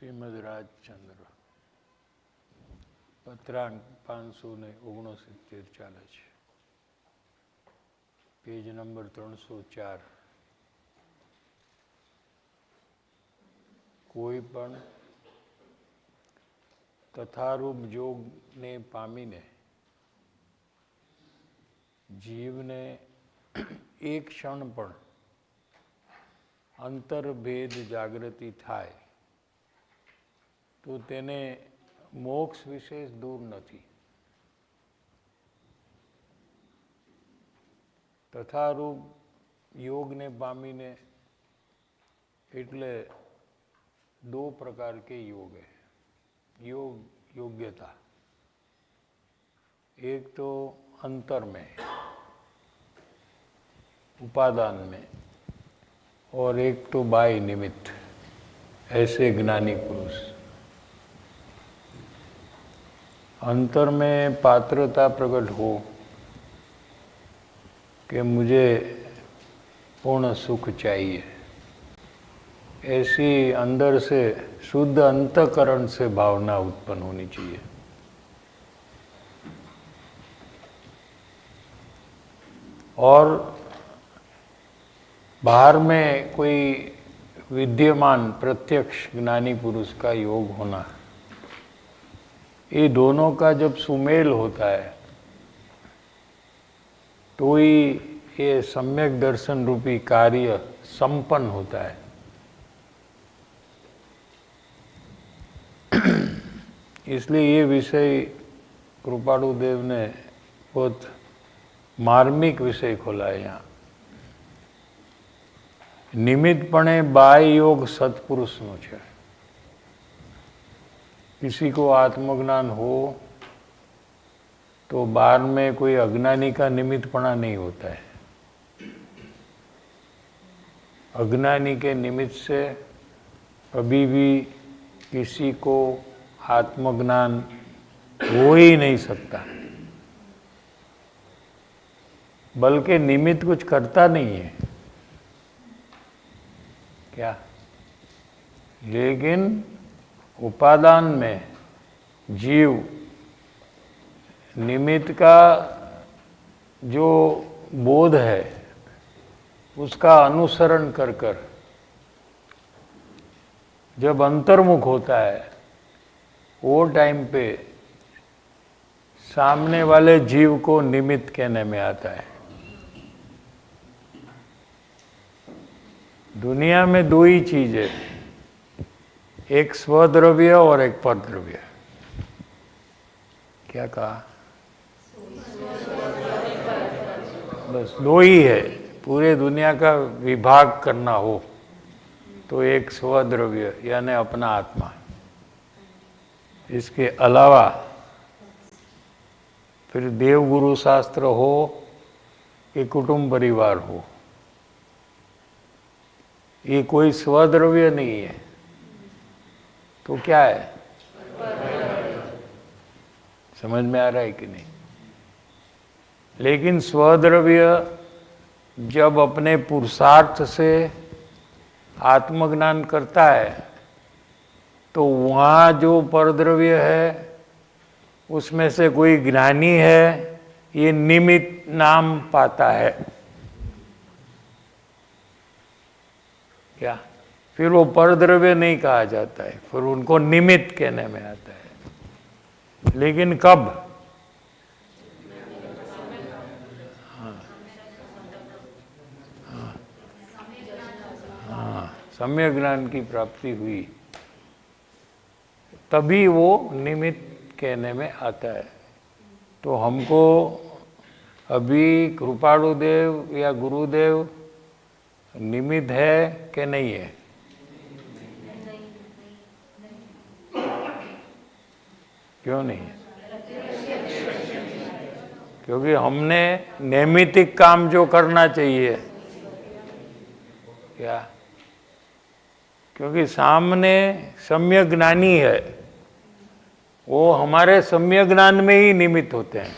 શ્રીમદ રાજચંદ્ર પત્રાંક 569 ચાલે છે, page number 304. કોઈ પણ તથારૂપ યોગને પામીને જીવને એક ક્ષણ પણ અંતરભેદ જાગૃતિ થાય તો તેને મોક્ષ વિશેષ દૂર નથી. તથારૂપ યોગને પામીને એટલે दो प्रकार के योग है. योग योग्यता एक तो अंतर में, उपादान में, और एक तो बाह्य निमित्त. ऐसे ज्ञानी पुरुष अंतर में पात्रता प्रकट हो कि मुझे पूर्ण सुख चाहिए, ऐसी अंदर से शुद्ध अंतःकरण से भावना उत्पन्न होनी चाहिए. और बाहर में कोई विद्यमान प्रत्यक्ष ज्ञानी पुरुष का योग होना, ये दोनों का जब सुमेल होता है तो ही ये सम्यक दर्शन रूपी कार्य संपन्न होता है. इसलिए ये विषय कृपालु देव ने बहुत मार्मिक विषय खोला है. यहाँ निमित्तपणे बाह्य योग सत्पुरुषનો છે. किसी को आत्मज्ञान हो तो बाहर में कोई अज्ञानी का निमित्तपणा नहीं होता है. अज्ञानी के निमित्त से कभी भी किसी को आत्मज्ञान हो ही नहीं सकता. बल्कि निमित्त कुछ करता नहीं है क्या, लेकिन उपादान में जीव निमित्त का जो बोध है उसका अनुसरण कर कर जब अंतर्मुख होता है, वो टाइम पे सामने वाले जीव को निमित्त कहने में आता है. दुनिया में दो ही चीज है, एक स्वद्रव्य और एक परद्रव्य. क्या कहा? बस दो ही है. पूरे दुनिया का विभाग करना हो तो एक स्वद्रव्य यानी अपना आत्मा, इसके अलावा फिर देवगुरु शास्त्र हो कि कुटुंब परिवार हो, ये कोई स्वद्रव्य नहीं है. तो क्या है? समझ में आ रहा है कि नहीं? लेकिन स्वद्रव्य जब अपने पुरुषार्थ से आत्मज्ञान करता है तो वहाँ जो परद्रव्य है उसमें से कोई ज्ञानी है, ये निमित्त नाम पाता है. क्या? फिर वो परद्रव्य नहीं कहा जाता है, फिर उनको निमित्त कहने में आता है. लेकिन कब? सम्यक ज्ञान की प्राप्ति हुई तभी वो निमित्त कहने में आता है. तो हमको अभी कृपालु देव या गुरुदेव निमित्त है कि नहीं है? क्यों नहीं है? क्योंकि हमने नैमित्तिक काम जो करना चाहिए, क्या? क्योंकि सामने सम्यक ज्ञानी है, वो हमारे सम्यक ज्ञान में ही निमित्त होते हैं.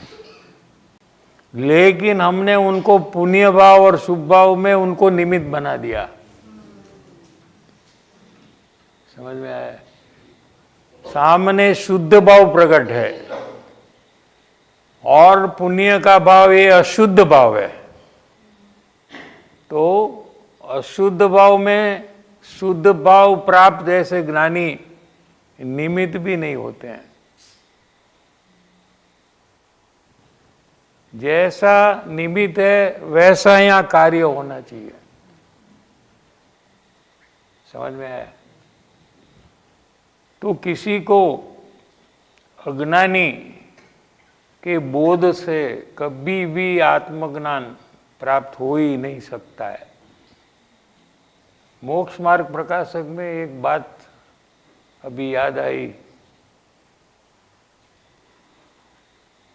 लेकिन हमने उनको पुण्य भाव और शुभ भाव में उनको निमित्त बना दिया. समझ में आया? सामने शुद्ध भाव प्रकट है और पुण्य का भाव ये अशुद्ध भाव है, तो अशुद्ध भाव में शुद्ध भाव प्राप्त ऐसे ज्ञानी निमित्त भी नहीं होते हैं। जैसा निमित्त है वैसा यहाँ कार्य होना चाहिए। समझ में आया? तो किसी को अज्ञानी के बोध से कभी भी आत्मज्ञान प्राप्त हो ही नहीं सकता है। मोक्ष मार्ग प्रकाशक में एक बात अभी याद आई,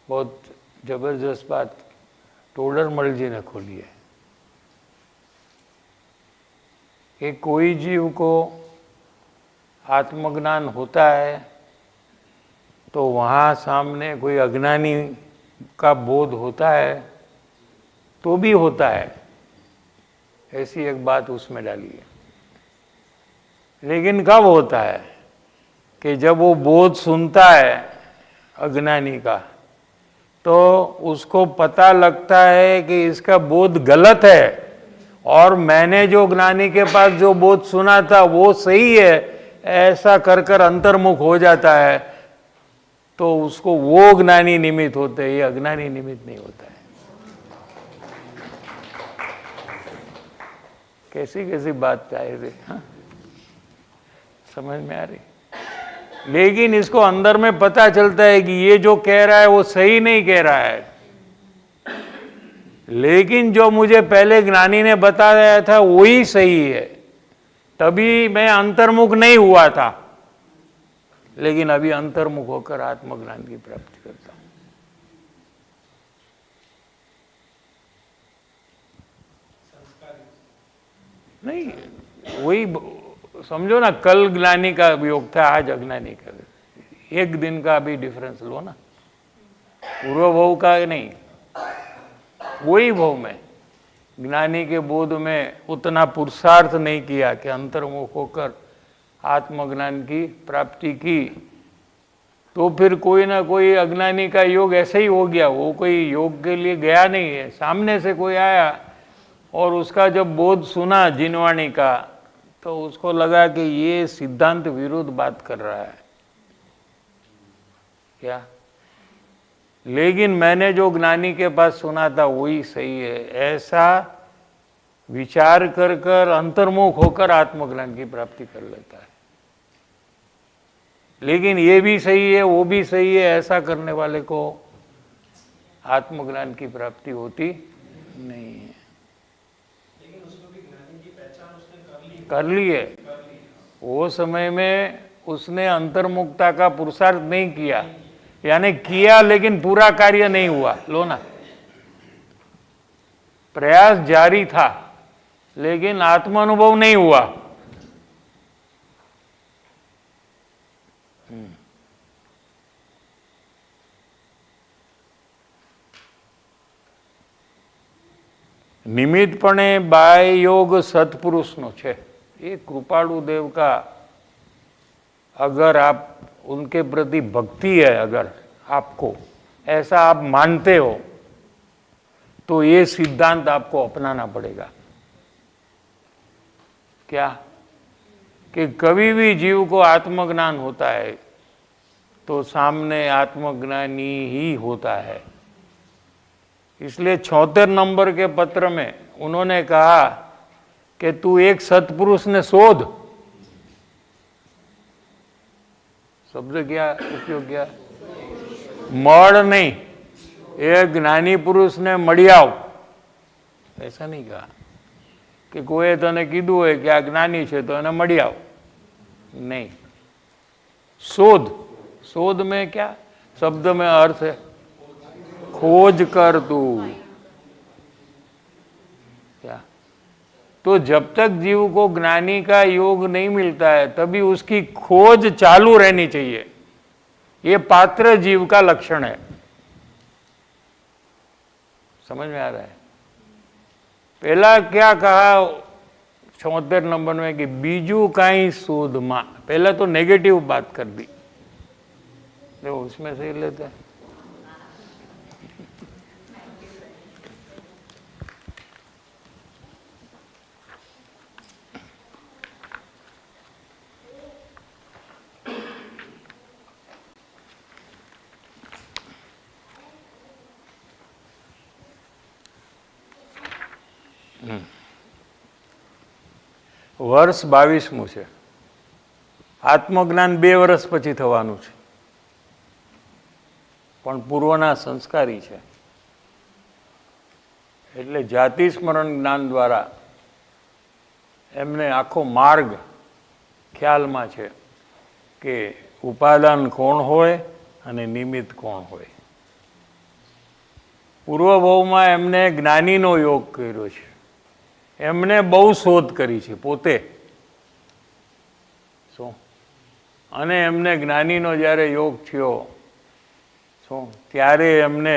बहुत जबरदस्त बात टोडरमल जी ने खोली है कि कोई जीव को आत्मज्ञान होता है तो वहाँ सामने कोई अज्ञानी का बोध होता है तो भी होता है, ऐसी एक बात उसमें डाली है। लेकिन कब होता है कि जब वो बोध सुनता है अज्ञानी का, तो उसको पता लगता है कि इसका बोध गलत है और मैंने जो ज्ञानी के पास जो बोध सुना था वो सही है, ऐसा कर कर अंतर्मुख हो जाता है, तो उसको वो ज्ञानी निमित्त होते हैं, ये अज्ञानी निमित्त नहीं होता है। कैसी कैसी बात आए थे, हाँ? समझ में आ रही? लेकिन इसको अंदर में पता चलता है कि ये जो कह रहा है वो सही नहीं कह रहा है, लेकिन जो मुझे पहले ज्ञानी ने बताया था वही सही है, तभी मैं अंतर्मुख नहीं हुआ था, लेकिन अभी अंतर्मुख होकर आत्मज्ञान की प्राप्ति करता हूं। नहीं, वही समझो ना, कल ज्ञानी का योग था, आज अज्ञानी का। एक दिन का भी डिफरेंस लो ना, पूर्व भव का नहीं, वही भव में ज्ञानी के बोध में उतना पुरुषार्थ नहीं किया कि अंतर्मुख होकर आत्मज्ञान की प्राप्ति की, तो फिर कोई ना कोई अज्ञानी का योग ऐसे ही हो गया। वो कोई योग के लिए गया नहीं है, सामने से कोई आया और उसका जब बोध सुना जिनवाणी का, तो उसको लगा कि ये सिद्धांत विरुद्ध बात कर रहा है क्या, लेकिन मैंने जो ज्ञानी के पास सुना था वही सही है, ऐसा विचार कर कर अंतर्मुख होकर आत्मज्ञान की प्राप्ति कर लेता है। लेकिन ये भी सही है वो भी सही है ऐसा करने वाले को आत्मज्ञान की प्राप्ति होती नहीं है। लेकिन उसमें भी ज्ञानी की पहचान उसने कर ली है। वो समय में उसने अंतर्मुखता का पुरुषार्थ नहीं किया, यानी किया लेकिन पूरा कार्य नहीं हुआ। लो ना, प्रयास जारी था लेकिन आत्मानुभव नहीं हुआ। નિમિત્તપણે બાહ્ય योग સત્પુરુષનો છે। ये कृपालु देव का अगर आप उनके प्रति भक्ति है, अगर आपको ऐसा आप मानते हो, तो ये सिद्धांत आपको अपनाना पड़ेगा। क्या कि कभी भी जीव को आत्मज्ञान होता है तो सामने आत्मज्ञानी ही होता है। इसलिए 76 नंबर के पत्र में उन्होंने कहा कि तू एक सत्पुरुष ने शोध, शब्द क्या उपयोग किया, मड़ नहीं, एक ज्ञानी पुरुष ने मળી આવ, ऐसा नहीं कहा कि कोई तने कीधु है कि आ ज्ञानी है तो એને મળી આવ, नहीं, शोध। शोध में क्या शब्द में अर्थ है, खोज कर तू। क्या तो जब तक जीव को ज्ञानी का योग नहीं मिलता है तभी उसकी खोज चालू रहनी चाहिए। ये पात्र जीव का लक्षण है। समझ में आ रहा है? पहला क्या कहा 76 नंबर में कि बीजू काई शोध मां, पहला तो नेगेटिव बात कर दी जो उसमें से ही लेते हैं। વર્ષ 22મું છે. આત્મજ્ઞાન 2 વર્ષ પછી થવાનું છે, પણ પૂર્વના સંસ્કારી છે. એટલે જાતિ સ્મરણ જ્ઞાન દ્વારા એમને આખો માર્ગ ખ્યાલમાં છે કે ઉપાદાન કોણ હોય અને નિમિત્ત કોણ હોય. પૂર્વભાવમાં એમને જ્ઞાનીનો યોગ કર્યો છે. એમને બહુ શોધ કરી છે પોતે. શું? અને એમને જ્ઞાનીનો જ્યારે યોગ થયો શું ત્યારે એમને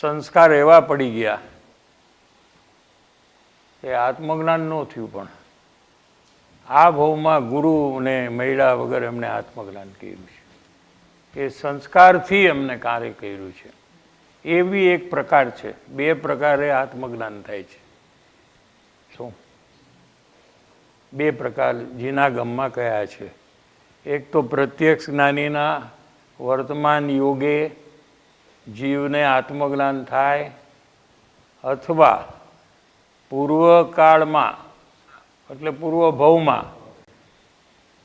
સંસ્કાર એવા પડી ગયા કે આત્મજ્ઞાન ન થયું, પણ આ ભાવમાં ગુરુને મળ્યા વગર એમને આત્મજ્ઞાન કર્યું છે. એ સંસ્કારથી એમને કાર્ય કર્યું છે. એવી એક પ્રકાર છે. 2 પ્રકારે આત્મજ્ઞાન થાય છે. શું? 2 પ્રકાર જીના ગમમાં કયા છે. એક તો પ્રત્યક્ષ જ્ઞાનીના વર્તમાન યોગે જીવને આત્મજ્ઞાન થાય, અથવા પૂર્વકાળમાં એટલે પૂર્વ ભવમાં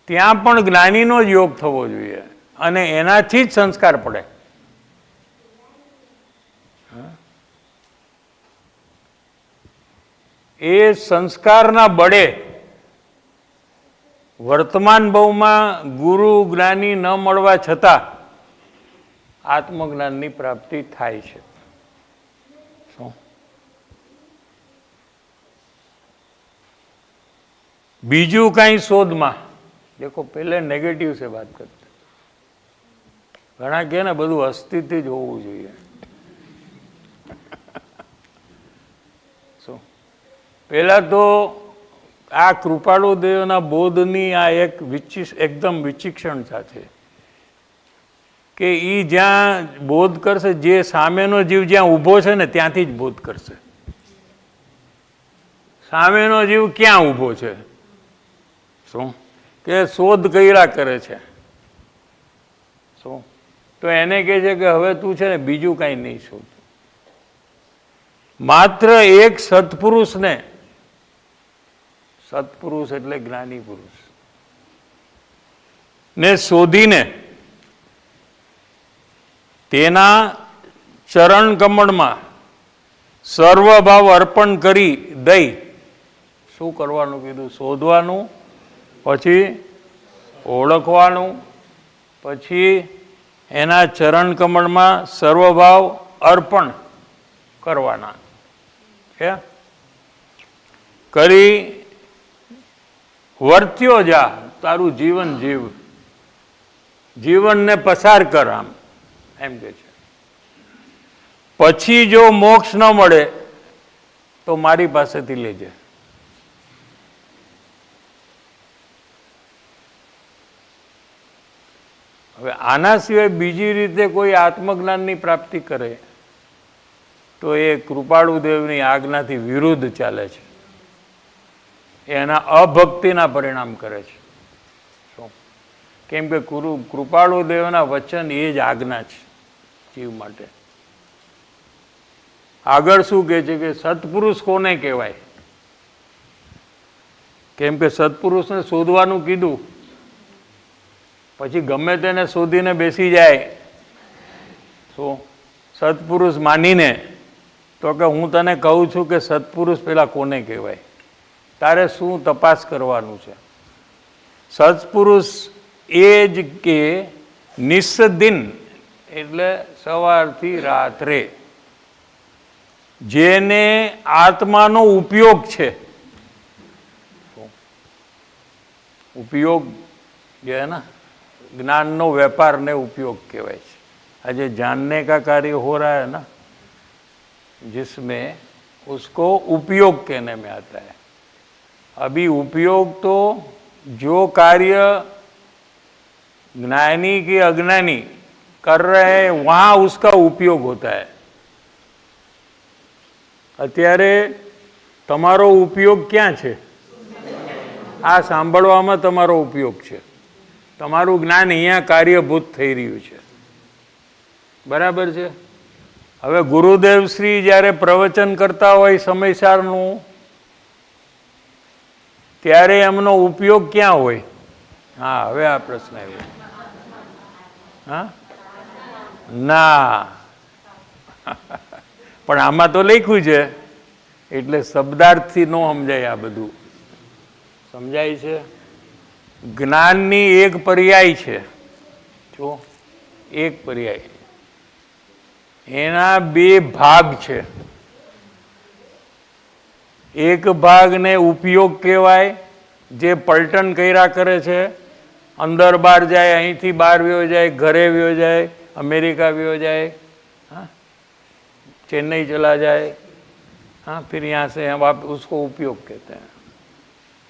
ત્યાં પણ જ્ઞાનીનો જ યોગ થવો જોઈએ અને એનાથી જ સંસ્કાર પડે. એ સંસ્કારના બળે વર્તમાન ભવમાં ગુરુ જ્ઞાની ન મળવા છતાં આત્મજ્ઞાનની પ્રાપ્તિ થાય છે. શું? બીજું કાંઈ શોધમાં દેખો, પહેલે નેગેટિવ છે વાત કરતા. ઘણા કહે ને બધું અસ્થિથી જ હોવું જોઈએ. શું? પહેલા તો આ કૃપાળુ દેવના બોધની આ એક એકદમ વિચિક્ષણતા છે કે એ જ્યાં બોધ કરશે, જે સામેનો જીવ જ્યાં ઊભો છે ને ત્યાંથી જ બોધ કરશે. સામેનો જીવ ક્યાં ઊભો છે? શું? કે શોધ કર્યા કરે છે. શું? તો એને કહે છે કે હવે તું છે ને બીજું કાંઈ નહીં શોધ. માત્ર એક સત્પુરુષને, સત્પુરુષ એટલે જ્ઞાની પુરુષ ને શોધીને તેના ચરણ કમળમાં સર્વભાવ અર્પણ કરી દઈ. શું કરવાનું કીધું? શોધવાનું, પછી ઓળખવાનું, પછી એના ચરણ કમળમાં સર્વભાવ અર્પણ કરવાના છે. કરી વર્ત્યો જા, તારું જીવન જીવ, જીવનને પસાર કર, આમ એમ કે છે. પછી જો મોક્ષ ન મળે તો મારી પાસેથી લેજે. હવે આના સિવાય બીજી રીતે કોઈ આત્મજ્ઞાનની પ્રાપ્તિ કરે તો એ કૃપાળુ દેવની આજ્ઞાથી વિરુદ્ધ ચાલે છે. એના અભક્તિના પરિણામ કરે છે. શું? કેમ કે કૃપાળુ દેવના વચન એ જ આજ્ઞા છે જીવ માટે. આગળ શું કહે છે કે સત્પુરુષ કોને કહેવાય? કેમ કે સત્પુરુષને શોધવાનું કીધું, પછી ગમે તેને શોધીને બેસી જાય. શું? સત્પુરુષ માનીને, તો કે હું તને કહું છું કે સત્પુરુષ પેલા કોને કહેવાય, તારે શું તપાસ કરવાનું છે? સત્પુરુષ એ જ કે નિસ્દિન એટલે સવારથી રાત્રે જેને આત્માનો ઉપયોગ છે. ઉપયોગ જે है ना, ज्ञान नो व्यापार ने उपयोग कहवाय છે. आज जानने का कार्य हो रहा है ना, जिसमें उसको उपयोग कहने में आता है. अभी उपयोग तो जो कार्य ज्ञानी कि अज्ञानी कर रहे हैं वहां उसका उपयोग होता है। અત્યારે તમારો ઉપયોગ ક્યાં છે? આ સાંભળવામાં તમારો ઉપયોગ છે. તમારું જ્ઞાન અહીંયા કાર્યભૂત થઈ રહ્યું છે. બરાબર છે? હવે ગુરુદેવ શ્રી જ્યારે પ્રવચન કરતા હોય સમયસારનું, ત્યારે એમનો ઉપયોગ ક્યાં હોય? હા, હવે આ પ્રશ્ન આવ્યો. હા, ના, પણ આમાં તો લખ્યું છે એટલે શબ્દાર્થથી ન સમજાય. આ બધું સમજાય છે. જ્ઞાનની એક પર્યાય છે, જો એક પર્યાય, એના બે ભાગ છે. એક ભાગને ઉપયોગ કહેવાય, જે પલટન કર્યા કરે છે, અંદર બહાર જાય, અહીંથી બહાર વ્યો જાય, ઘરે વ્યો જાય, अमेरिका भी हो जाए, हाँ, चेन्नई चला जाए, हाँ, फिर यहाँ से हम आप उसको उपयोग कहते हैं.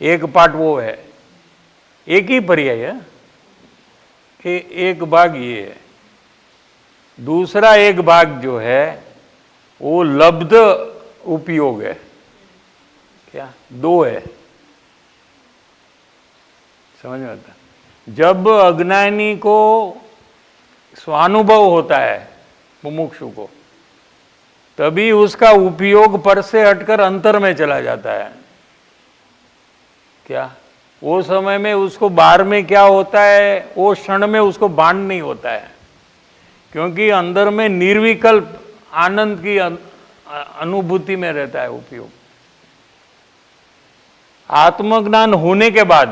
एक पार्ट वो है, एक ही पर्याय है कि एक भाग ये है. दूसरा एक भाग जो है वो लब्ध उपयोग है. क्या? दो है. समझ में आता? जब अज्ञानी को स्वानुभव होता है, मुमुक्षु को, तभी उसका उपयोग पर से हटकर अंतर में चला जाता है. क्या? वो समय में उसको बाहर में क्या होता है वो क्षण में उसको भान नहीं होता है, क्योंकि अंदर में निर्विकल्प आनंद की अनुभूति में रहता है उपयोग. आत्मज्ञान होने के बाद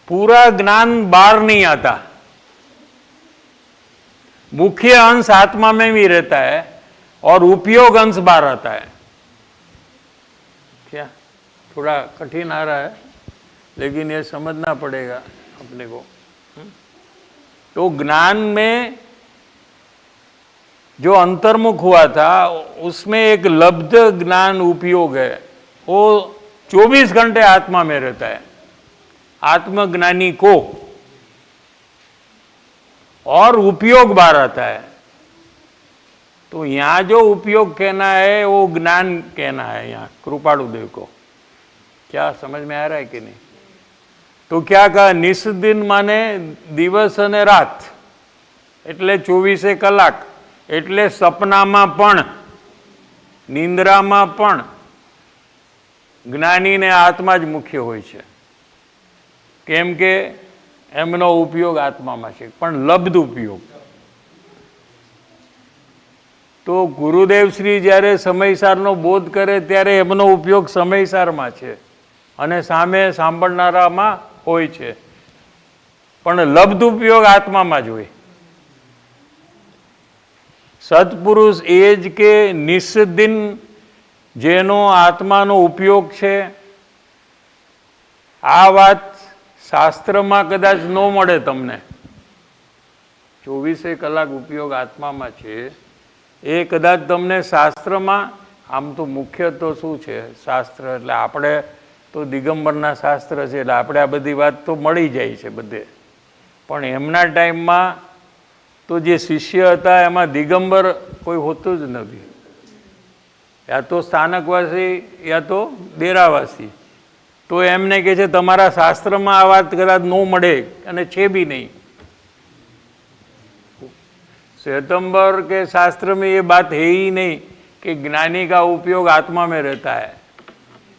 पूरा ज्ञान बाहर नहीं आता, मुख्य अंश आत्मा में भी रहता है और उपयोग अंश बाहर आता है. क्या? थोड़ा कठिन आ रहा है, लेकिन ये समझना पड़ेगा अपने को. तो ज्ञान में जो अंतर्मुख हुआ था उसमें एक लब्ध ज्ञान उपयोग है, वो 24 घंटे आत्मा में रहता है आत्मज्ञानी को, और उपयोग बाहर आता है. तो यहाँ जो उपयोग कहना है वो ज्ञान कहना है यहाँ कृपालुदेव को. क्या समझ में आ रहा है कि नहीं? तो क्या कहा? निस्दिन माने दिवस અને રાત, એટલે 24 કલાક, એટલે સપનામાં પણ નિંદ્રામાં પણ જ્ઞાનીને આત્મા જ મુખ્ય હોય છે. કેમ કે એમનો ઉપયોગ આત્મામાં છે, પણ લબ્ધ ઉપયોગ. તો ગુરુદેવ શ્રી જ્યારે સમયસારનો બોધ કરે ત્યારે એમનો ઉપયોગ સમયસારમાં છે અને સામે સાંભળનારામાં હોય છે, પણ લબ્ધ ઉપયોગ આત્મામાં જ હોય. સત્પુરુષ એ જ કે નિસ્દિન જેનો આત્માનો ઉપયોગ છે. આ વાત શાસ્ત્રમાં કદાચ ન મળે તમને. 24 કલાક ઉપયોગ આત્મામાં છે એ કદાચ તમને શાસ્ત્રમાં, આમ તો મુખ્ય તો શું છે શાસ્ત્ર, એટલે આપણે તો દિગંબરના શાસ્ત્ર છે એટલે આપણે આ બધી વાત તો મળી જાય છે બધે. પણ એમના ટાઈમમાં તો જે શિષ્ય હતા એમાં દિગંબર કોઈ હોતું જ નથી. યા તો સ્થાનકવાસી યા તો ડેરાવાસી. તો એમને કહે છે તમારા શાસ્ત્રમાં આ વાત કદાચ ન મળે, અને છે બી નહીં. श्वेतंबर के शास्त्र में ये बात है ही नहीं कि ज्ञानी का उपयोग आत्मा में रहता है.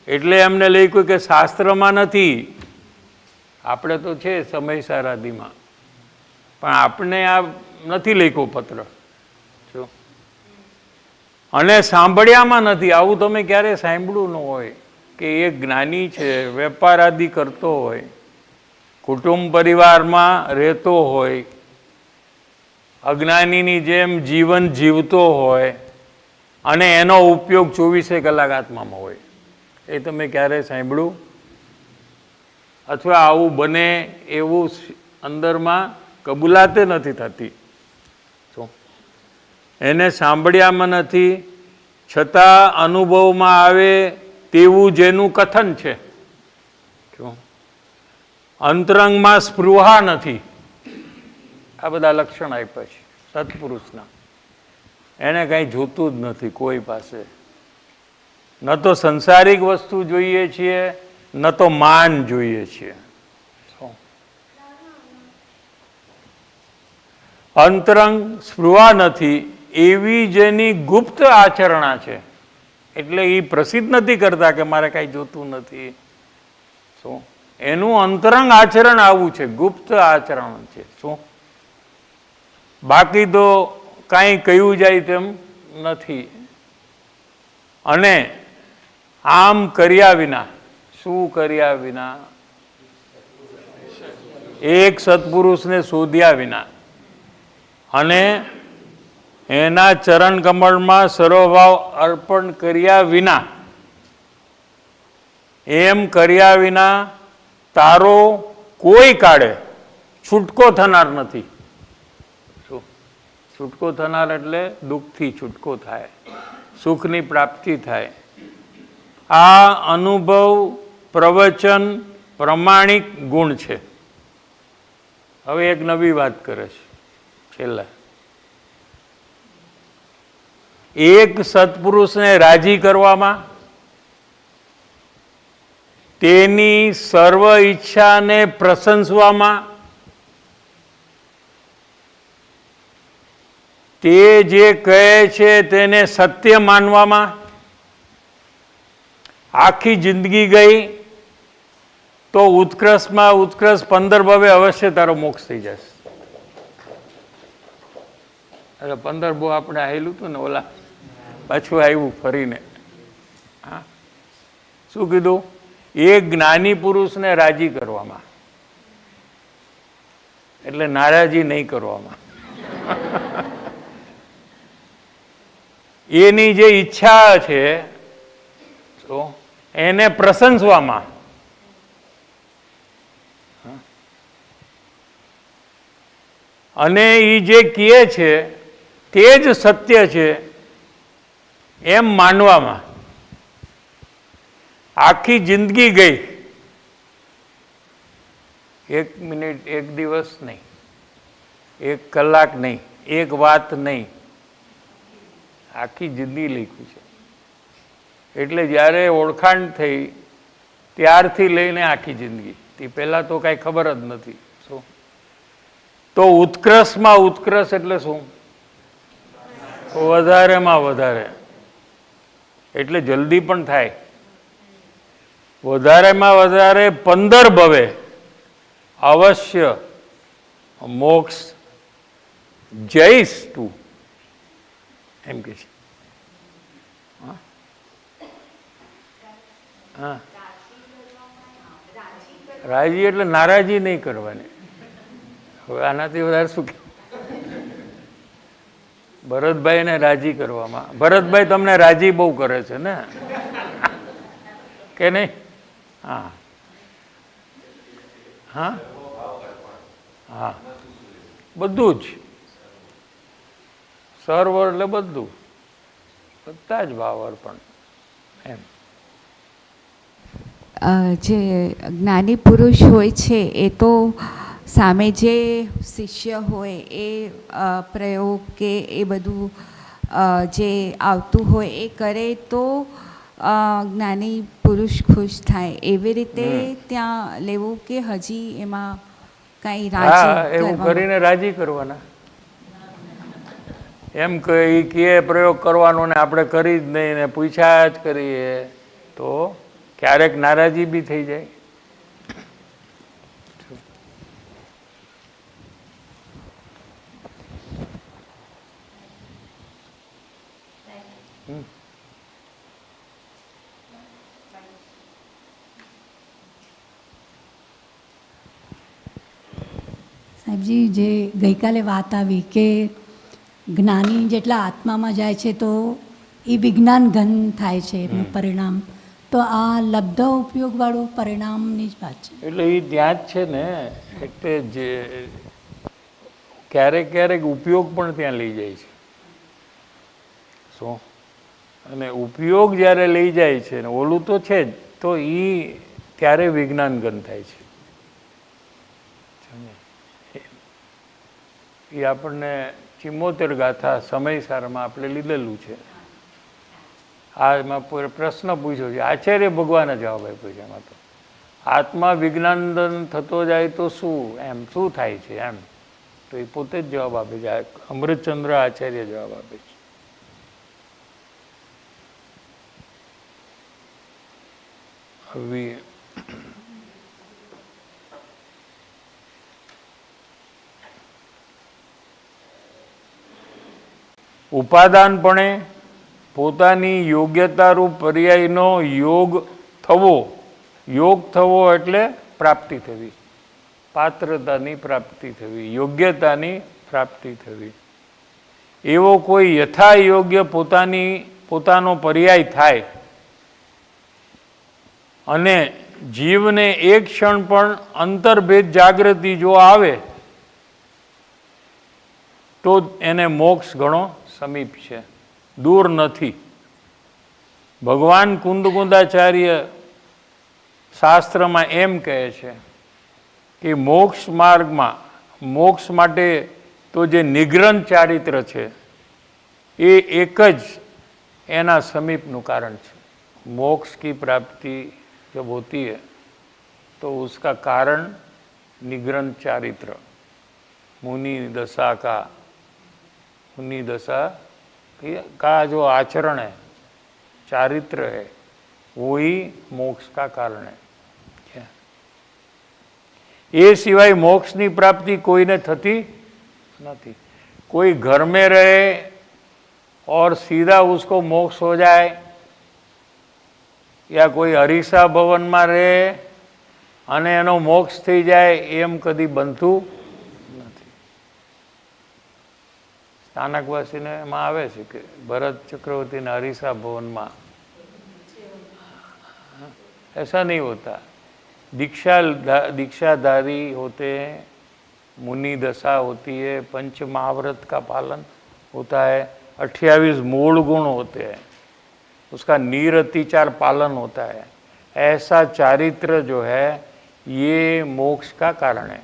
એટલે એમને લખ્યું કે શાસ્ત્રમાં નથી, આપણે તો છે સમયસાર આદિમાં, પણ આપણે આ નથી લખ્યું પત્ર. જો અને સાંભળ્યામાં નથી. આવું તમે ક્યારે સાંભળ્યું ન હોય કે એક જ્ઞાની છે, વેપાર આદિ કરતો હોય, કુટુંબ પરિવારમાં રહેતો હોય, અજ્ઞાનીની જેમ જીવન જીવતો હોય અને એનો ઉપયોગ 24 કલાક આત્મામાં હોય. એ તમે ક્યારે સાંભળ્યું? અથવા આવું બને એવું અંદરમાં કબૂલાતે નથી થતી. એને સાંભળ્યામાં નથી, છતાં અનુભવમાં આવે તેવું જેનું કથન છે. અંતરંગમાં સ્પૃહા નથી, આ બધા લક્ષણ આપ્યા છે સત્પુરુષના. એને કાંઈ જોતું જ નથી કોઈ પાસે. ન તો સંસારિક વસ્તુ જોઈએ છીએ, ન તો માન જોઈએ છીએ. અંતરંગ સ્પૃહા નથી એવી જેની ગુપ્ત આચરણા છે. એટલે એ પ્રસિદ્ધ નથી કરતા કે મારે કાંઈ જોતું નથી. શું એનું અંતરંગ આચરણ આવું છે, ગુપ્ત આચરણ છે. શું બાકી તો કાંઈ કહ્યું જાય તેમ નથી. અને આમ કર્યા વિના, શું કર્યા વિના? એક સત્પુરુષને શોધ્યા વિના અને એના ચરણ કમળમાં સર્વભાવ અર્પણ કર્યા વિના, એમ કર્યા વિના તારો કોઈ કાળે છૂટકો થનાર નથી. શું છૂટકો થનાર? એટલે દુઃખથી છૂટકો થાય, સુખની પ્રાપ્તિ થાય. આ અનુભવ પ્રવચન પ્રમાણિક ગુણ છે. હવે એક નવી વાત કરે છે છેલ્લા. એક સત્પુરુષને રાજી કરવામાં, તેની સર્વ ઈચ્છાને પ્રશંસવામાં, તે જે કહે છે તેને સત્ય માનવામાં, આખી જિંદગી ગઈ તો ઉત્કર્ષમાં ઉત્કર્ષ 15 ભવે અવશ્ય તારો મોક્ષ થઈ જશે. એટલે 15 બહુ આપણે આવેલું હતું ને, ઓલા પાછું આવ્યું ફરીને. હા, શું કીધું? એક જ્ઞાની પુરુષને રાજી કરવામાં, એટલે નારાજી નહીં કરવામાં. એની જે ઈચ્છા છે એને પ્રશંસવામાં, અને એ જે કહે છે તે જ સત્ય છે એમ માનવામાં. આખી જિંદગી ગઈ, 1 મિનિટ, 1 દિવસ નહીં, 1 કલાક નહીં, 1 વાત નહીં, આખી જિંદગી લખ્યું છે. એટલે જ્યારે ઓળખાણ થઈ ત્યારથી લઈને આખી જિંદગી, તે પહેલાં તો કાંઈ ખબર જ નથી. શું તો ઉત્કર્ષમાં ઉત્કર્ષ એટલે શું? વધારેમાં વધારે, એટલે જલ્દી પણ થાય. વધારેમાં વધારે 15 ભવે અવશ્ય મોક્ષ જઈશ તું, એમ કે છે. હા, રાજી એટલે નારાજી નહીં કરવાની. હવે આનાથી વધારે શું કે? ભરતભાઈને રાજી કરવામાં. ભરતભાઈ તમને રાજી બહુ કરે છે ને, કે નહીં? હા હા હા, બધું જ સર્વ એટલે બધું, બધા જ ભાવ અર્પણ એમ. જે જ્ઞાની પુરુષ હોય છે એ તો સામે જે શિષ્ય હોય એ પ્રયોગ કે એ બધું જે આવતું હોય એ કરે તો જ્ઞાની પુરુષ ખુશ થાય. એવી રીતે ત્યાં લેવું કે હજી એમાં કઈ રાજી એવું કરીને રાજી કરવાના. એમ કે પ્રયોગ કરવાનો ને આપણે કરી જ નહીં ને પૂછ્યા જ કરીએ તો ક્યારેક નારાજી બી થઈ જાય. સાહેબજી, જે ગઈકાલે વાત આવી કે જ્ઞાની જેટલા આત્મામાં જાય છે તો એ વિજ્ઞાન ઘન થાય છે એનું પરિણામ, તો આ લબ્ધ ઉપયોગવાળું પરિણામની જ વાત છે. એટલે એ ત્યાં જ છે ને. એટલે જે ક્યારેક ક્યારેક ઉપયોગ પણ ત્યાં લઈ જાય છે. શું? અને ઉપયોગ જ્યારે લઈ જાય છે ને ઓલું તો છે જ, તો એ ત્યારે વિજ્ઞાન ઘન થાય છે. એ આપણને 74 ગાથા સમયસારમાં આપણે લીધેલું છે. આ એમાં પ્રશ્ન પૂછ્યો છે, આચાર્ય ભગવાને જવાબ આપ્યો છે. એમાં તો આત્મા વિજ્ઞાનદન થતો જાય તો શું એમ શું થાય છે એમ, તો એ પોતે જ જવાબ આપે છે. અમૃતચંદ્ર આચાર્ય જવાબ આપે છે. હવે ઉપાદાનપણે પોતાની યોગ્યતારૂપ પર્યાયનો યોગ થવો એટલે પ્રાપ્તિ થવી, પાત્રતાની પ્રાપ્તિ થવી, યોગ્યતાની પ્રાપ્તિ થવી. એવો કોઈ યથા યોગ્ય પોતાનો પર્યાય થાય અને જીવને એક ક્ષણ પણ અંતર્ભેદ જાગૃતિ જો આવે તો એને મોક્ષ ઘણો સમીપ છે, દૂર નથી. ભગવાન કુંદકુંદાચાર્ય શાસ્ત્રમાં એમ કહે છે કે મોક્ષ માર્ગમાં મોક્ષ માટે તો જે નિગ્રંથ ચારિત્ર છે એ એક જ એના સમીપનું કારણ છે. मोक्ष की प्राप्ति जब होती है तो उसका कारण निग्रंथ चारित्र, मुनि दशा का जो आचरण है, चारित्र है, वो ही मोक्ष का कारण है. ये सिवाय मोक्ष की प्राप्ति कोई ने थती नहीं. कोई घर में रहे और सीधा उसको मोक्ष हो जाए, या कोई हरीसा भवन में रहे અને એનો મોક્ષ થઈ જાય એમ કદી બનતું નથી. સ્થાનકવાસીને એમાં આવે છે કે ભરત ચક્રવર્તીના હરીસા ભવનમાં ऐसा नहीं होता. दीक्षाधारी होते हैं, मुनि दशा होती है, पंच महाव्रत का पालन होता है, 28 मूल गुण होते हैं, उसका निरतिचार पालन होता है. ऐसा चारित्र जो है ये मोक्ष का कारण है.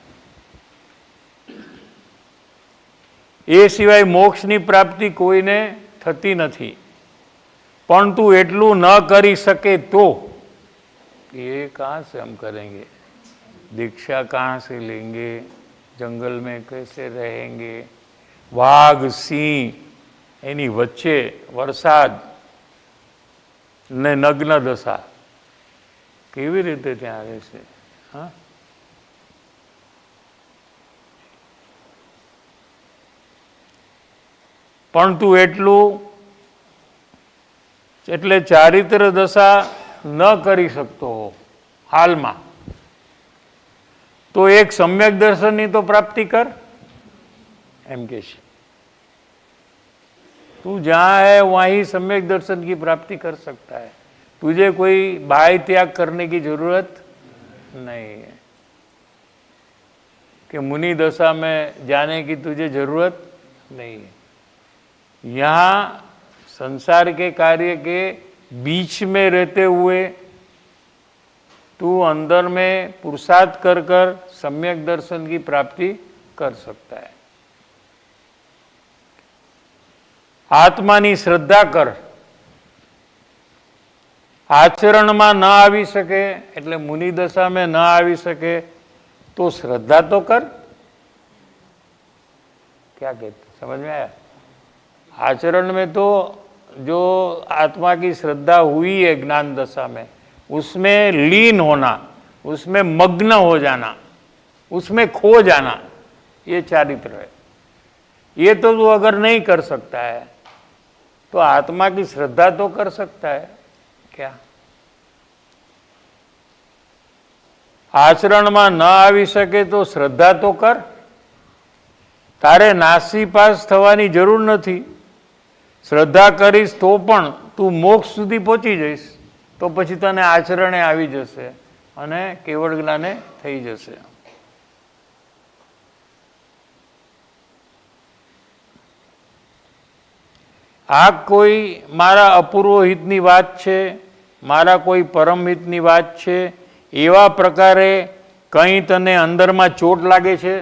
એ સિવાય મોક્ષની પ્રાપ્તિ કોઈને થતી નથી. પરંતુ એટલું ન કરી શકે તો ये कहाँ से हम करेंगे, दीक्षा कहाँ से लेंगे, जंगल में कैसे रहेंगे, वाघ सिंह એની વચ્ચે વરસાદ ને નગ્ન દશા કેવી રીતે ત્યાં આવે છે. હા, પરંતુ એટલું એટલે ચારિત્ર દશા ન કરી શકતો હો હાલમાં તો એક સમ્યક દર્શનની તો પ્રાપ્તિ કર એમ કે છે. तू जहाँ है वहीं सम्यक दर्शन की प्राप्ति कर सकता है. तुझे कोई बाह्य त्याग करने की जरूरत नहीं है कि मुनि दशा में जाने की तुझे जरूरत नहीं है. यहाँ संसार के कार्य के बीच में रहते हुए तू अंदर में पुरुषार्थ कर कर सम्यक दर्शन की प्राप्ति कर सकता है. આત્માની શ્રદ્ધા કર. આચરણમાં ન આવી શકે એટલે મુનિ દશામાં ન આવી શકે તો શ્રદ્ધા તો કર. क्या कहते, समझ में आया? आचरण में तो जो आत्मा की श्रद्धा हुई है ज्ञान दशा में, उसमें लीन होना, उसमें मग्न हो जाना, उसमें खो जाना, ये चारित्र है. ये तो वो अगर नहीं कर सकता है तो आत्मा की श्रद्धा तो कर सकता है क्या? आचरण में न आवी सके तो श्रद्धा तो कर. तारे नासी पास थवानी जरूर नहीं. श्रद्धा करीश तो पण तू मोक्ष सुधी पहोंची जईश तो पछी तने आचरणे आवी जशे अने केवल ज्ञाने थई जशे. આ કોઈ મારા અપૂર્વ હિતની વાત છે, મારા કોઈ પરમ હિતની વાત છે, એવા પ્રકારે કંઈ તને અંદરમાં ચોટ લાગે છે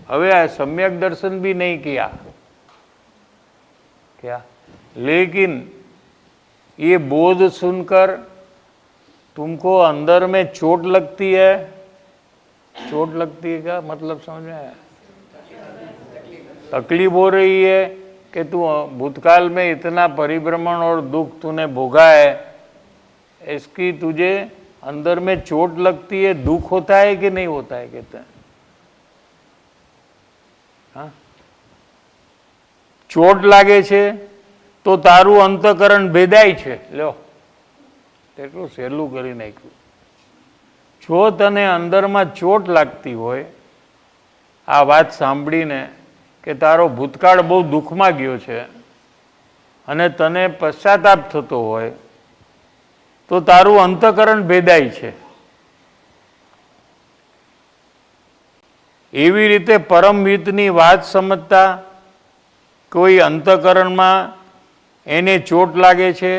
હવે આ सम्यक दर्शन भी नहीं किया क्या, लेकिन ये बोध सुनकर तुमको अंदर में चोट लगती है। चोट लगती है क्या मतलब समझ में आया? तकलीफ हो रही है कि तू भूतकाल में इतना परिभ्रमण और दुख तूने भोगा है, इसकी तुझे अंदर में चोट लगती है, दुख होता है कि नहीं होता है कहते हैं? हाँ, ચોટ લાગે છે તો તારું અંતકરણ ભેદાય છે। લ્યો, એટલું સહેલું કરી નાખ્યું। જો તને અંદરમાં ચોટ લાગતી હોય આ વાત સાંભળીને કે તારો ભૂતકાળ બહુ દુઃખમાં ગયો છે અને તને પશ્ચાતાપ થતો હોય તો તારું અંતકરણ ભેદાય છે। એવી રીતે પરમહિતની વાત સમજતા કોઈ અંતકરણમાં એને ચોટ લાગે છે,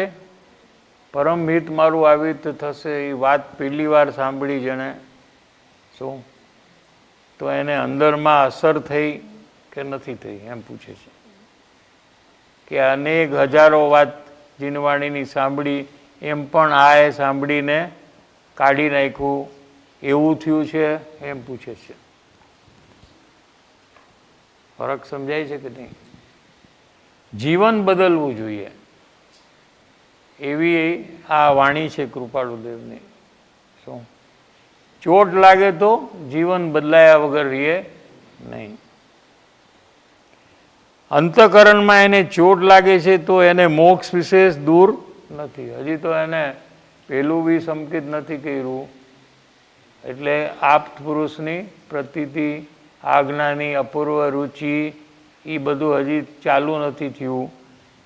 પરમહિત મારું આવી રીતે થશે એ વાત પહેલી વાર સાંભળી જેણે શું, તો એને અંદરમાં અસર થઈ કે નથી થઈ એમ પૂછે છે। કે અનેક હજારો વાત જીનવાણીની સાંભળી એમ પણ આ સાંભળીને કાઢી નાખ્યું એવું થયું છે એમ પૂછે છે। ફરક સમજાય છે કે નહીં? જીવન બદલવું જોઈએ એવી આ વાણી છે કૃપાળુદેવની। શું ચોટ લાગે તો જીવન બદલાયા વગર રહીએ નહીં। અંતકરણમાં એને ચોટ લાગે છે તો એને મોક્ષ વિશેષ દૂર નથી, હજી તો એને પેલું બી સંકેત નથી કર્યું, એટલે આપ્ત પુરુષની પ્રતીતિ, આજ્ઞાની અપૂર્વ રુચિ એ બધું હજી ચાલુ નથી થયું,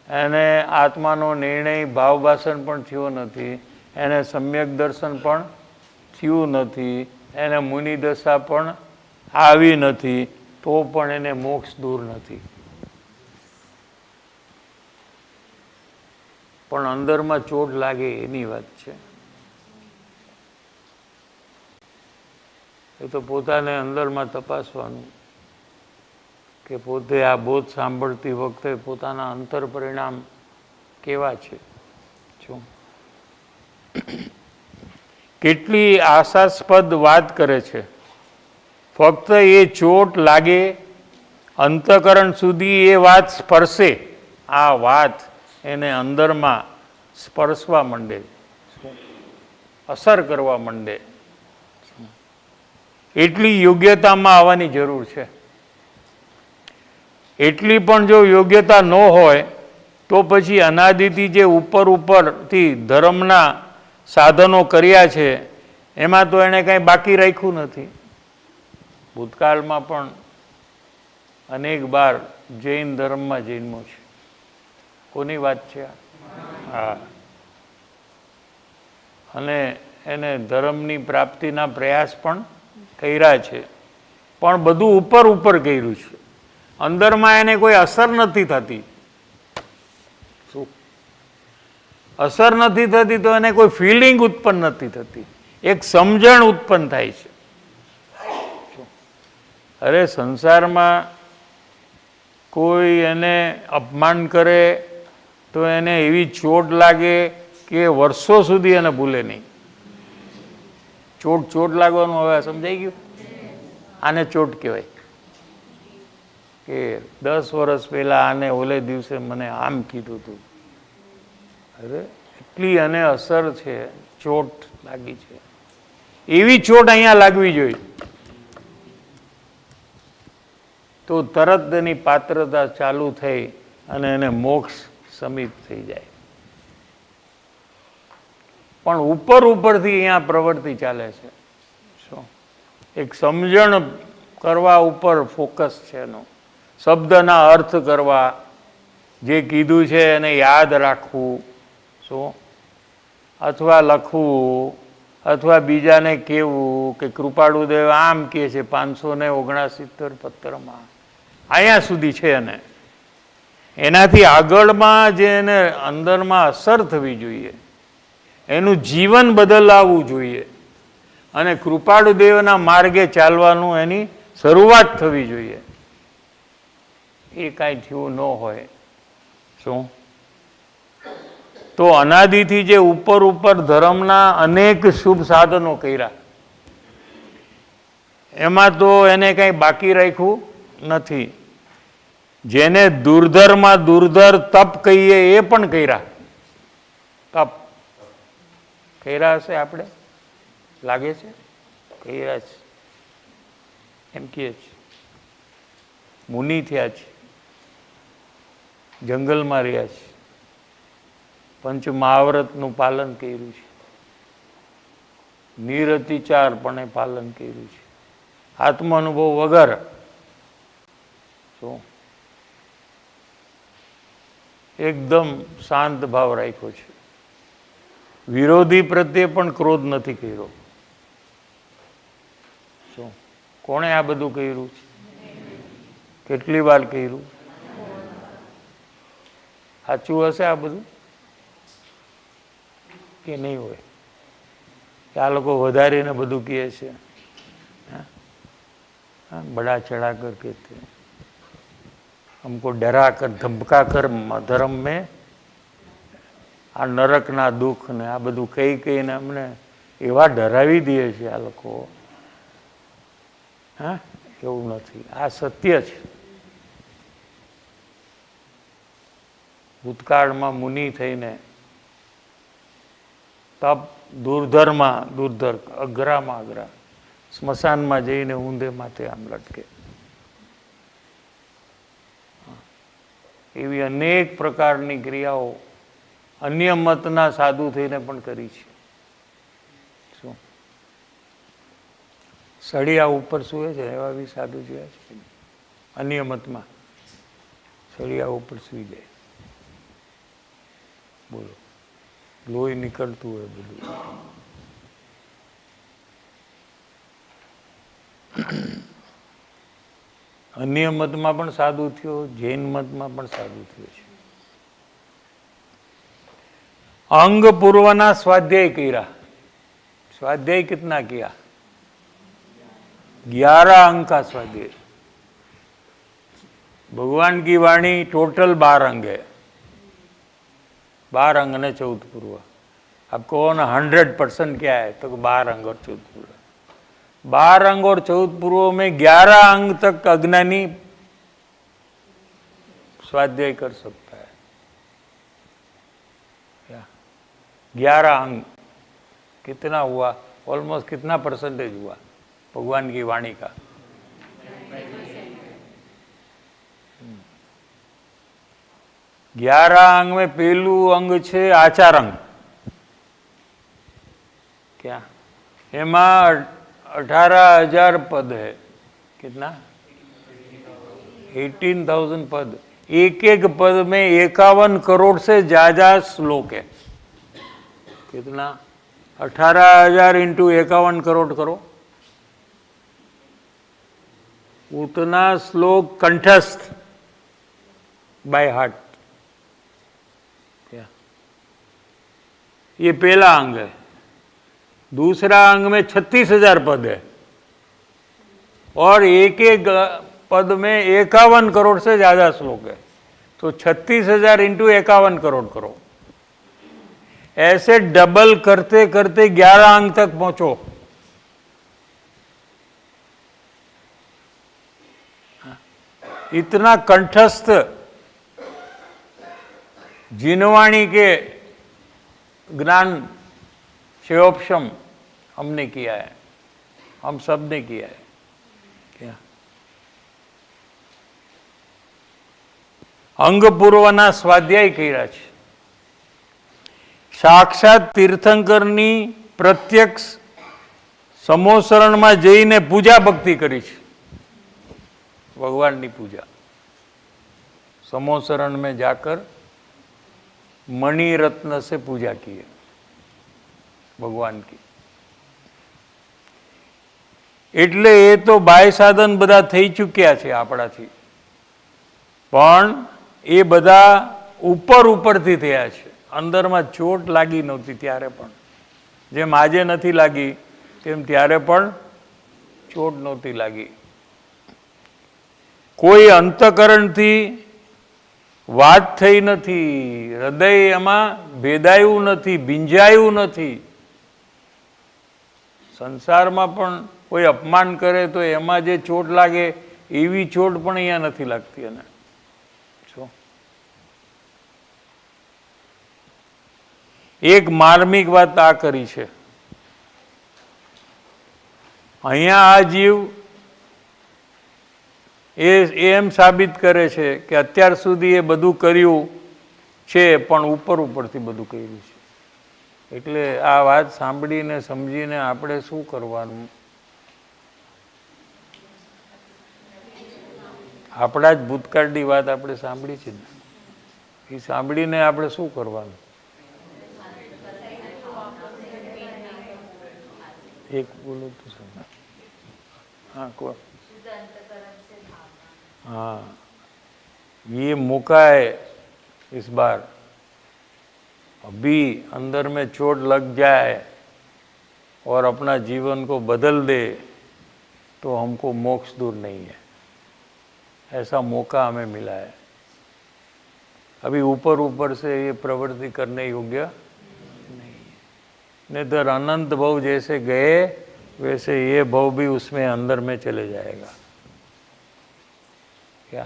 એને આત્માનો નિર્ણય ભાવભાષણ પણ થયો નથી, એને સમ્યક દર્શન પણ થયું નથી, એને મુનિ દશા પણ આવી નથી, તો પણ એને મોક્ષ દૂર નથી। પણ અંદરમાં ચોટ લાગે એની વાત છે। એ તો પોતાને અંદરમાં તપાસવાનું કે પોતે આ બોધ સાંભળતી વખતે પોતાના અંતર પરિણામ કેવા છે। શું કેટલી આશાસ્પદ વાત કરે છે, ફક્ત એ ચોટ લાગે અંતકરણ સુધી એ વાત સ્પર્શે, આ વાત એને અંદરમાં સ્પર્શવા માંડે, અસર કરવા માંડે, એટલી યોગ્યતામાં આવવાની જરૂર છે। એટલી પણ જો યોગ્યતા ન હોય તો પછી અનાદિથી જે ઉપરથી ધર્મના સાધનો કર્યા છે એમાં તો એણે કાંઈ બાકી રાખ્યું નથી। ભૂતકાળમાં પણ અનેક વાર જૈન ધર્મમાં જન્મો છે। કોની વાત છે? હા, અને એને ધર્મની પ્રાપ્તિના પ્રયાસ પણ કર્યા છે, પણ બધું ઉપર ઉપર કર્યું છે, અંદરમાં એને કોઈ અસર નથી થતી। શું અસર નથી થતી? તો એને કોઈ ફિલિંગ ઉત્પન્ન નથી થતી, એક સમજણ ઉત્પન્ન થાય છે। અરે સંસારમાં કોઈ એને અપમાન કરે તો એને એવી ચોટ લાગે કે વર્ષો સુધી એને ભૂલે નહીં। ચોટ લાગવાનું હવે સમજાઈ ગયું? આને ચોટ કહેવાય કે 10 વર્ષ પહેલા આને ઓલે દિવસે મને આમ કીધું હતું, અરે એટલી અને અસર છે, ચોટ લાગી છે, એવી ચોટ અહીંયા લાગવી જોઈએ તો તરત એની પાત્રતા ચાલુ થઈ અને એને મોક્ષ સમીપ થઈ જાય। પણ ઉપરથી અહીંયા પ્રવૃત્તિ ચાલે છે। શું એક સમજણ કરવા ઉપર ફોકસ છે એનો, શબ્દના અર્થ કરવા, જે કીધું છે એને યાદ રાખવું, શું અથવા લખવું, અથવા બીજાને કહેવું કે કૃપાળુદેવ આમ કહે છે 569 પત્રમાં, અહીંયા સુધી છે। એને એનાથી આગળમાં જે એને અંદરમાં અસર થવી જોઈએ, એનું જીવન બદલાવવું જોઈએ અને કૃપાળુદેવના માર્ગે ચાલવાનું એની શરૂઆત થવી જોઈએ. એ કાંઈ થયું ન હોય શું? તો અનાદિથી જે ઉપર ઉપર ધર્મના અનેક શુભ સાધનો કર્યા, એમાં તો એને કંઈ બાકી રાખ્યું નથી. જેને દુર્ધરમાં દુર્ધર તપ કહીએ એ પણ કર્યા. તપ કર્યા હશે, આપણે લાગે છે કર્યા છે, એમ કહે છે. મુનિ થયા છે, જંગલમાં રહ્યા છે, પંચ મહાવ્રતનું પાલન કર્યું છે, નિરતિચારપણે પાલન કર્યું છે, આત્માનુભવ વગર. શું? એકદમ શાંત ભાવ રાખ્યો છે. વિરોધી પ્રત્યે પણ ક્રોધ નથી કર્યો. શું? કોણે આ બધું કર્યું છે? કેટલી વાર કર્યું? સાચું હશે આ બધું કે નહીં હોય? કે આ લોકો વધારીને બધું કહે છે? बड़ा चढ़ा कर कहते हैं, हमको डरा कर धमका कर धर्म में આ નરકના દુઃખ ને આ બધું કઈ કઈને અમને એવા ડરાવી દે છે આ લોકો. હા, એવું નથી, આ સત્ય છે. ભૂતકાળમાં મુનિ થઈને તપ દુર્ધરમાં દુર્ધર, અઘરામાં અઘરા, સ્મશાનમાં જઈને ઊંધે માથે આમ લટકે, એવી અનેક પ્રકારની ક્રિયાઓ અન્ય મતના સાધુ થઈને પણ કરી છે. શું? સળિયા ઉપર સૂએ છે એવા બી સાધુ જોયા છે. અન્ય મતમાં સળિયા ઉપર સૂઈ જાય. બોલો, લોહી નીકળતું હોય બધું. અન્ય મતમાં પણ સાધુ થયો, જૈન મતમાં પણ સાધુ થયો છે. अंग पूर्वना स्वाध्याय किया. स्वाध्याय कितना किया? 11 अंग का स्वाध्याय. भगवान की वाणी टोटल 12 अंग है. 12 अंग ने 14 पूर्व. आपको 100% क्या है? तो 12 अंग और 14 पूर्व. 12 अंग और 14 पूर्व में 11 अंग तक अज्ञानी स्वाध्याय कर सकता है. 11 अंग कितना हुआ? ऑलमोस्ट कितना परसेंटेज हुआ भगवान की वाणी का? 11 अंग में पहलू अंग छे आचार अंग. क्या? एमा 18,000 पद है. कितना? 18,000 पद. एक एक पद में 51 करोड़ से ज्यादा श्लोक है. कितना? 18,000 इंटू 51 करोड़ करो. उतना श्लोक कंठस्थ बाय हार्ट. क्या? ये पहला अंग है. दूसरा अंग में 36,000 पद है और एक एक पद में 51 करोड़ से ज्यादा श्लोक है. तो 36,000 इंटू 51 करोड़ करो. ऐसे डबल करते करते 11 अंक तक पहुंचो. इतना कंठस्थ जिनवाणी के ज्ञान शिवोपशम हमने किया है. हम सब ने किया है. क्या? अंग पूर्वना स्वाध्याय કર્યા છે. સાક્ષાત તીર્થંકરની પ્રત્યક્ષ સમોસરણમાં જઈને પૂજા ભક્તિ કરી છે. ભગવાનની પૂજા समोसरण में जाकर मणि रत्न से पूजा की है भगवान की. એટલે એ તો બાહ્ય સાધન બધા થઈ ચૂક્યા છે આપણાથી, પણ એ બધા ઉપરથી થયા છે. અંદરમાં ચોટ લાગી નહોતી ત્યારે પણ, જેમ આજે નથી લાગી તેમ ત્યારે પણ ચોટ નહોતી લાગી. કોઈ અંતકરણથી વાત થઈ નથી, હૃદય એમાં ભેદાયું નથી, ભીંજાયું નથી. સંસારમાં પણ કોઈ અપમાન કરે તો એમાં જે ચોટ લાગે એવી ચોટ પણ અહીંયા નથી લાગતી. એને જો એક માર્મિક વાત આ કરી છે. અહીંયા આ જીવ એમ સાબિત કરે છે કે અત્યાર સુધી એ બધું કર્યું છે પણ ઉપરથી બધું કર્યું છે. એટલે આ વાત સાંભળીને સમજીને આપણે શું કરવાનું? આપણા જ ભૂતકાળની વાત આપણે સાંભળી છે ને, એ સાંભળીને આપણે શું કરવાનું? एक बोलो तो सुना. हाँ को हाँ, ये मौका है इस बार. अभी अंदर में चोट लग जाए और अपना जीवन को बदल दे तो हमको मोक्ष दूर नहीं है. ऐसा मौका हमें मिला है. अभी ऊपर से ये प्रवृत्ति करने योग्य नहीं तो अनंत भव जैसे गए वैसे ये भव भी उसमें अंदर में चले जाएगा. क्या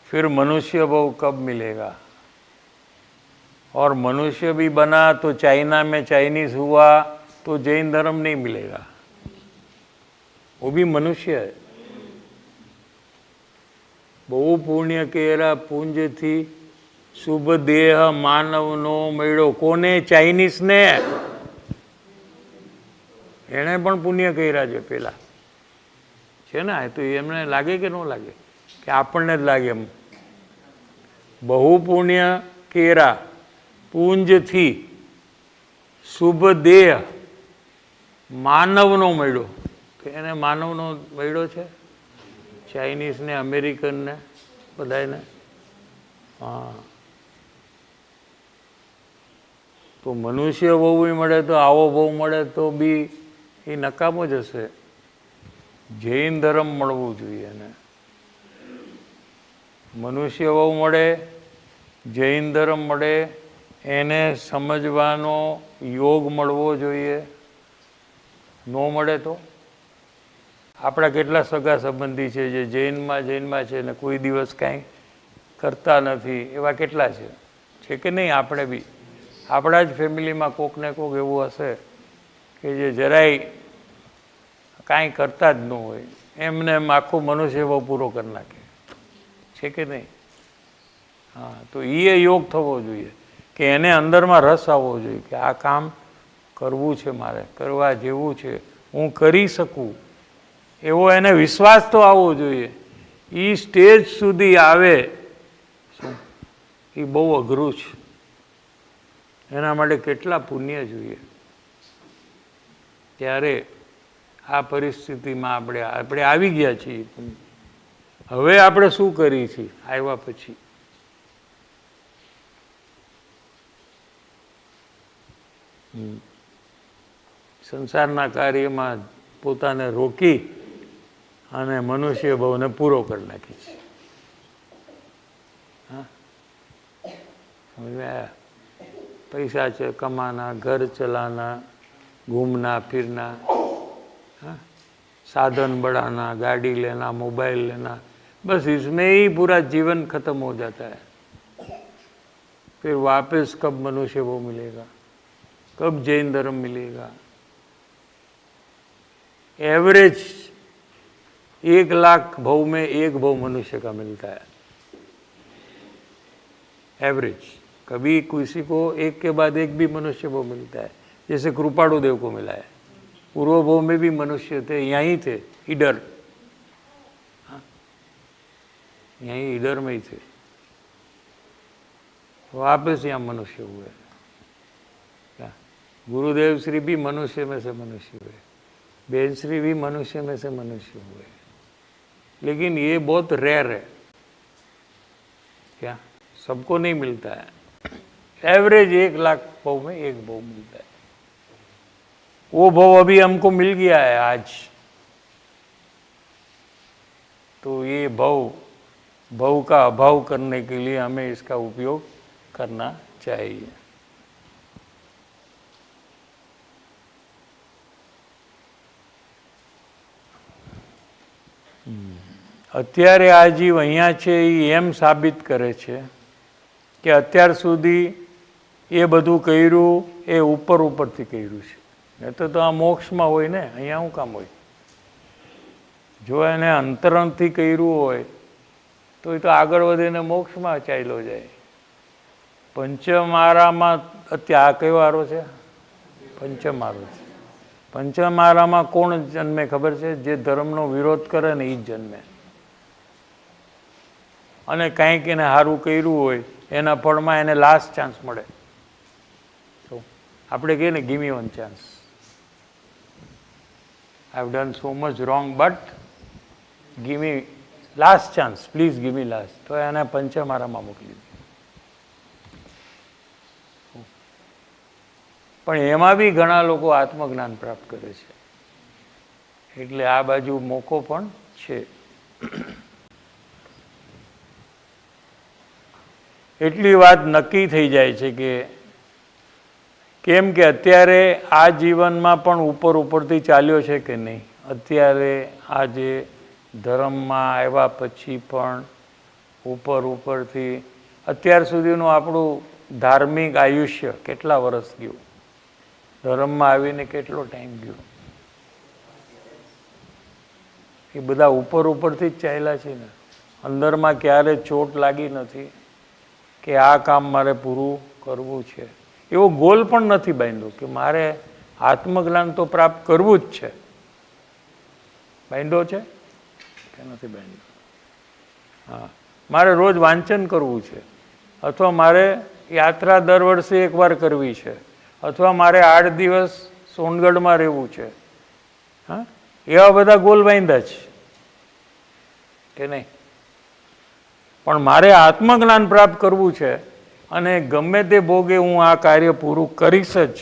फिर मनुष्य भव कब मिलेगा? और मनुष्य भी बना तो चाइना में चाइनीज हुआ तो जैन धर्म नहीं मिलेगा. वो भी मनुष्य है. बहु पुण्य केरा पुंज थी शुभ देह मानव नो मेड़ो. कोने? चाइनीज ने. એને પણ પુણ્ય કર્યા છે પેલા છે ને. તો એમને લાગે કે ન લાગે? કે આપણને જ લાગે એમ. બહુ પુણ્ય કેરા પૂંજથી શુભ દેહ માનવનો મળ્યો. તો એને માનવનો મળ્યો છે, ચાઇનીઝને, અમેરિકનને, બધાને. હા, તો મનુષ્ય બહુ મળે તો આવો બહુ મળે તો બી એ નકામો જ હશે. જૈન ધર્મ મળવું જોઈએ ને. મનુષ્ય બહુ મળે, જૈન ધર્મ મળે, એને સમજવાનો યોગ મળવો જોઈએ. ન મળે તો આપણા કેટલા સગા સંબંધી છે જે જૈનમાં છે ને કોઈ દિવસ કાંઈ કરતા નથી, એવા કેટલા છે કે નહીં? આપણે બી આપણા જ ફેમિલીમાં કોક ને કોક એવું હશે કે જે જરાય કાંઈ કરતા જ ન હોય, એમને એમ આખું મનુષ્ય બહુ પૂરો કરી નાખે છે કે નહીં? હા, તો એ યોગ થવો જોઈએ કે એને અંદરમાં રસ આવવો જોઈએ કે આ કામ કરવું છે, મારે કરવા જેવું છે, હું કરી શકું, એવો એને વિશ્વાસ તો આવવો જોઈએ. એ સ્ટેજ સુધી આવે શું એ બહુ અઘરું છે. એના માટે કેટલા પુણ્ય જોઈએ. ત્યારે આ પરિસ્થિતિમાં આપણે આવી ગયા છીએ. હવે આપણે શું કરીએ છીએ આવ્યા પછી? સંસારના કાર્યમાં પોતાને રોકી અને મનુષ્ય ભાવને પૂરો કરી નાખી છે. હા, સમજ? पैसा से कमाना, घर चलाना, घूमना फिरना, साधन बढ़ाना, गाड़ी लेना, मोबाइल लेना, बस इसमें ही पूरा जीवन खत्म हो जाता है. फिर वापस कब मनुष्य वो मिलेगा? कब जैन धर्म मिलेगा? एवरेज 1 लाख भाव में 1 भाव मनुष्य का मिलता है. एवरेज. कभी किसी को एक के बाद एक भी मनुष्य भाव मिलता है. जैसे कृपाणु देव को मिला है. पूर्व भाव में भी मनुष्य थे, यहीं थे, ईडर. हाँ, यहीं ईडर में ही थे. वापस यहाँ मनुष्य हुए. क्या गुरुदेव श्री भी मनुष्य में से मनुष्य हुए, बेन श्री भी मनुष्य में से मनुष्य हुए. लेकिन ये बहुत रेयर है. क्या सबको नहीं मिलता है. एवरेज 1 लाख भाव में 1 भाव मिलता है. वो भाव अभी हमको मिल गया है आज. तो ये भाव भव का अभाव करने के लिए हमें इसका उपयोग करना चाहिए। અત્યારે આ જીવ અહીંયા છે એ એમ સાબિત કરે છે કે અત્યાર સુધી એ બધું કર્યું એ ઉપરથી કર્યું છે, નહીં તો આ મોક્ષમાં હોય ને, અહીંયા શું કામ હોય? જો એને અંતરંગથી કર્યું હોય તો એ તો આગળ વધીને મોક્ષમાં ચાલ્યો જાય. પંચમારામાં અત્યારે આ કયો આરો છે? પંચમારો છે. પંચમારામાં કોણ જન્મે ખબર છે? જે ધર્મનો વિરોધ કરે ને એ જ જન્મે. અને કાંઈક એને સારું કર્યું હોય એના ફળમાં એને લાસ્ટ ચાન્સ મળે. તો આપણે કહીએ ને, give me one chance, I have done so much wrong but give me last chance, please give me last. તો એને પંચમારામાં મોકલી દીધું. પણ એમાં બી ઘણા લોકો આત્મજ્ઞાન પ્રાપ્ત કરે છે, એટલે આ બાજુ મોકો પણ છે. એટલી વાત નક્કી થઈ જાય છે કે કેમ કે અત્યારે આ જીવનમાં પણ ઉપરથી ચાલ્યો છે કે નહીં? અત્યારે આ જે ધર્મમાં આવ્યા પછી પણ ઉપરથી અત્યાર સુધીનું આપણું ધાર્મિક આયુષ્ય કેટલા વર્ષ ગયું? ધર્મમાં આવીને કેટલો ટાઈમ ગયો? એ બધા ઉપરથી જ ચાલ્યા છે ને. અંદરમાં ક્યારે ચોટ લાગી નથી કે આ કામ મારે પૂરું કરવું છે. એવો ગોલ પણ નથી બાંધ્યો કે મારે આત્મજ્ઞાન તો પ્રાપ્ત કરવું જ છે. બાંધ્યો છે કે નથી બાંધ્યો? હા, મારે રોજ વાંચન કરવું છે, અથવા મારે યાત્રા દર વર્ષે એકવાર કરવી છે, અથવા મારે 8 દિવસ સોનગઢમાં રહેવું છે. હા, એવા બધા ગોલ બાંધ્યા છે કે નહીં? પણ મારે આત્મજ્ઞાન પ્રાપ્ત કરવું છે અને ગમે તે ભોગે હું આ કાર્ય પૂરું કરીશ જ,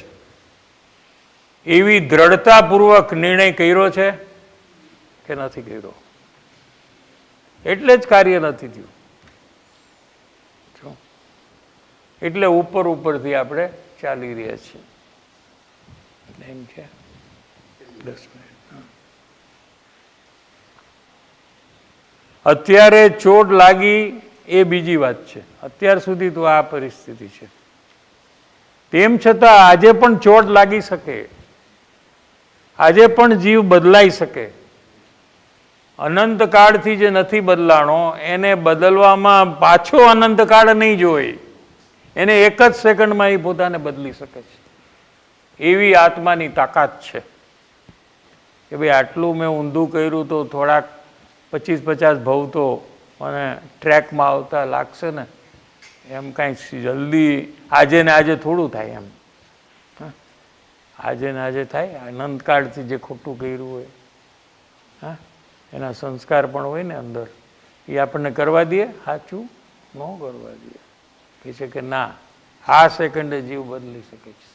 એવી દ્રઢતાપૂર્વક નિર્ણય કર્યો છે કે નથી કર્યો? એટલે જ કાર્ય નથી થયું. એટલે ઉપરથી આપણે ચાલી રહ્યા છીએ. એમ છે. 10 મિનિટ. અત્યારે ચોટ લાગી એ બીજી વાત છે. અત્યાર સુધી તો આ પરિસ્થિતિ છે. તેમ છતાં આજે પણ ચોટ લાગી શકે, આજે પણ જીવ બદલાઈ શકે. અનંતકાળથી જે નથી બદલાણો એને બદલવામાં પાછો અનંતકાળ નહીં જોઈ. એને એક જ સેકન્ડમાં એ પોતાને બદલી શકે છે. એવી આત્માની તાકાત છે કે ભાઈ આટલું મેં ઊંધું કર્યું તો થોડાક 25-50 ભવ તો મને ટ્રેકમાં આવતા લાગશે ને, એમ કાંઈ જલ્દી આજે ને આજે થોડું થાય. એમ આજે ને આજે થાય. અનંતકાળથી જે ખોટું કર્યું હોય, હા, એના સંસ્કાર પણ હોય ને અંદર, એ આપણને કરવા દે? સાચું ન કરવા દે. કહે છે કે ના, આ સેકન્ડે જીવ બદલી શકે છે.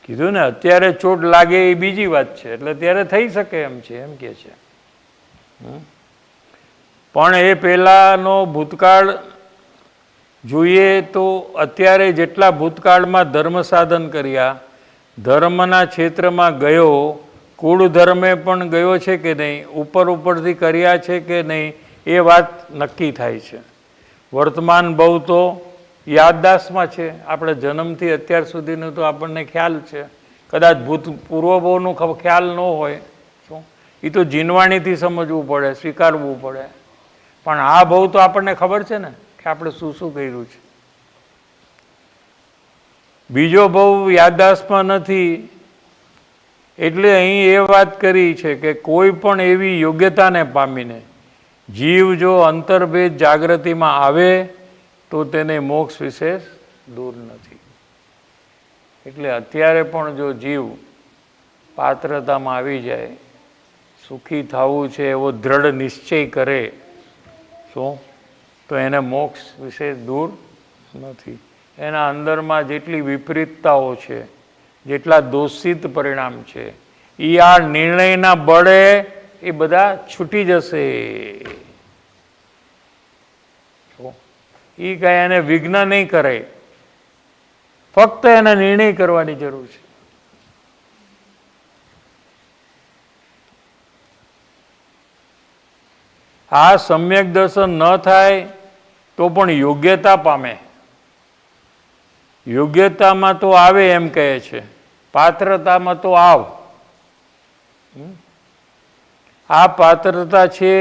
કીધું ને, અત્યારે ચોટ લાગે એ બીજી વાત છે, એટલે ત્યારે થઈ શકે એમ છે, એમ કે છે. પણ એ પહેલાનો ભૂતકાળ જોઈએ તો અત્યારે જેટલા ભૂતકાળમાં ધર્મ સાધન કર્યા, ધર્મના ક્ષેત્રમાં ગયો, કુળ ધર્મે પણ ગયો છે કે નહીં, ઉપરથી કર્યા છે કે નહીં, એ વાત નક્કી થાય છે. વર્તમાન ભવ તો યાદદાસ્તમાં છે. આપણે જન્મથી અત્યાર સુધીનું તો આપણને ખ્યાલ છે. કદાચ પૂર્વ ભવનું ખ્યાલ ન હોય, શું એ તો જીનવાણીથી સમજવું પડે, સ્વીકારવું પડે. પણ આ ભવ તો આપણને ખબર છે ને કે આપણે શું શું કર્યું છે. બીજો ભવ યાદદાસ્તમાં નથી. એટલે અહીં એ વાત કરી છે કે કોઈ પણ એવી યોગ્યતાને પામીને જીવ જો અંતર્ભેદ જાગૃતિમાં આવે તો તેને મોક્ષ વિશેષ દૂર નથી. એટલે અત્યારે પણ જો જીવ પાત્રતામાં આવી જાય, સુખી થવું છે એવો દ્રઢ નિશ્ચય કરે, શું તો એને મોક્ષ વિશેષ દૂર નથી. એના અંદરમાં જેટલી વિપરીતતાઓ છે જેટલા દોષિત પરિણામ છે એ આ નિર્ણયના બળે એ બધા છૂટી જશે. એ કાંઈ એને વિઘ્ન નહીં કરે, ફક્ત એને નિર્ણય કરવાની જરૂર છે. આ સમ્યક દર્શન ન થાય તો પણ યોગ્યતા પામે. યોગ્યતામાં તો આવે એમ કહે છે, પાત્રતામાં તો આવ. આ પાત્રતા છે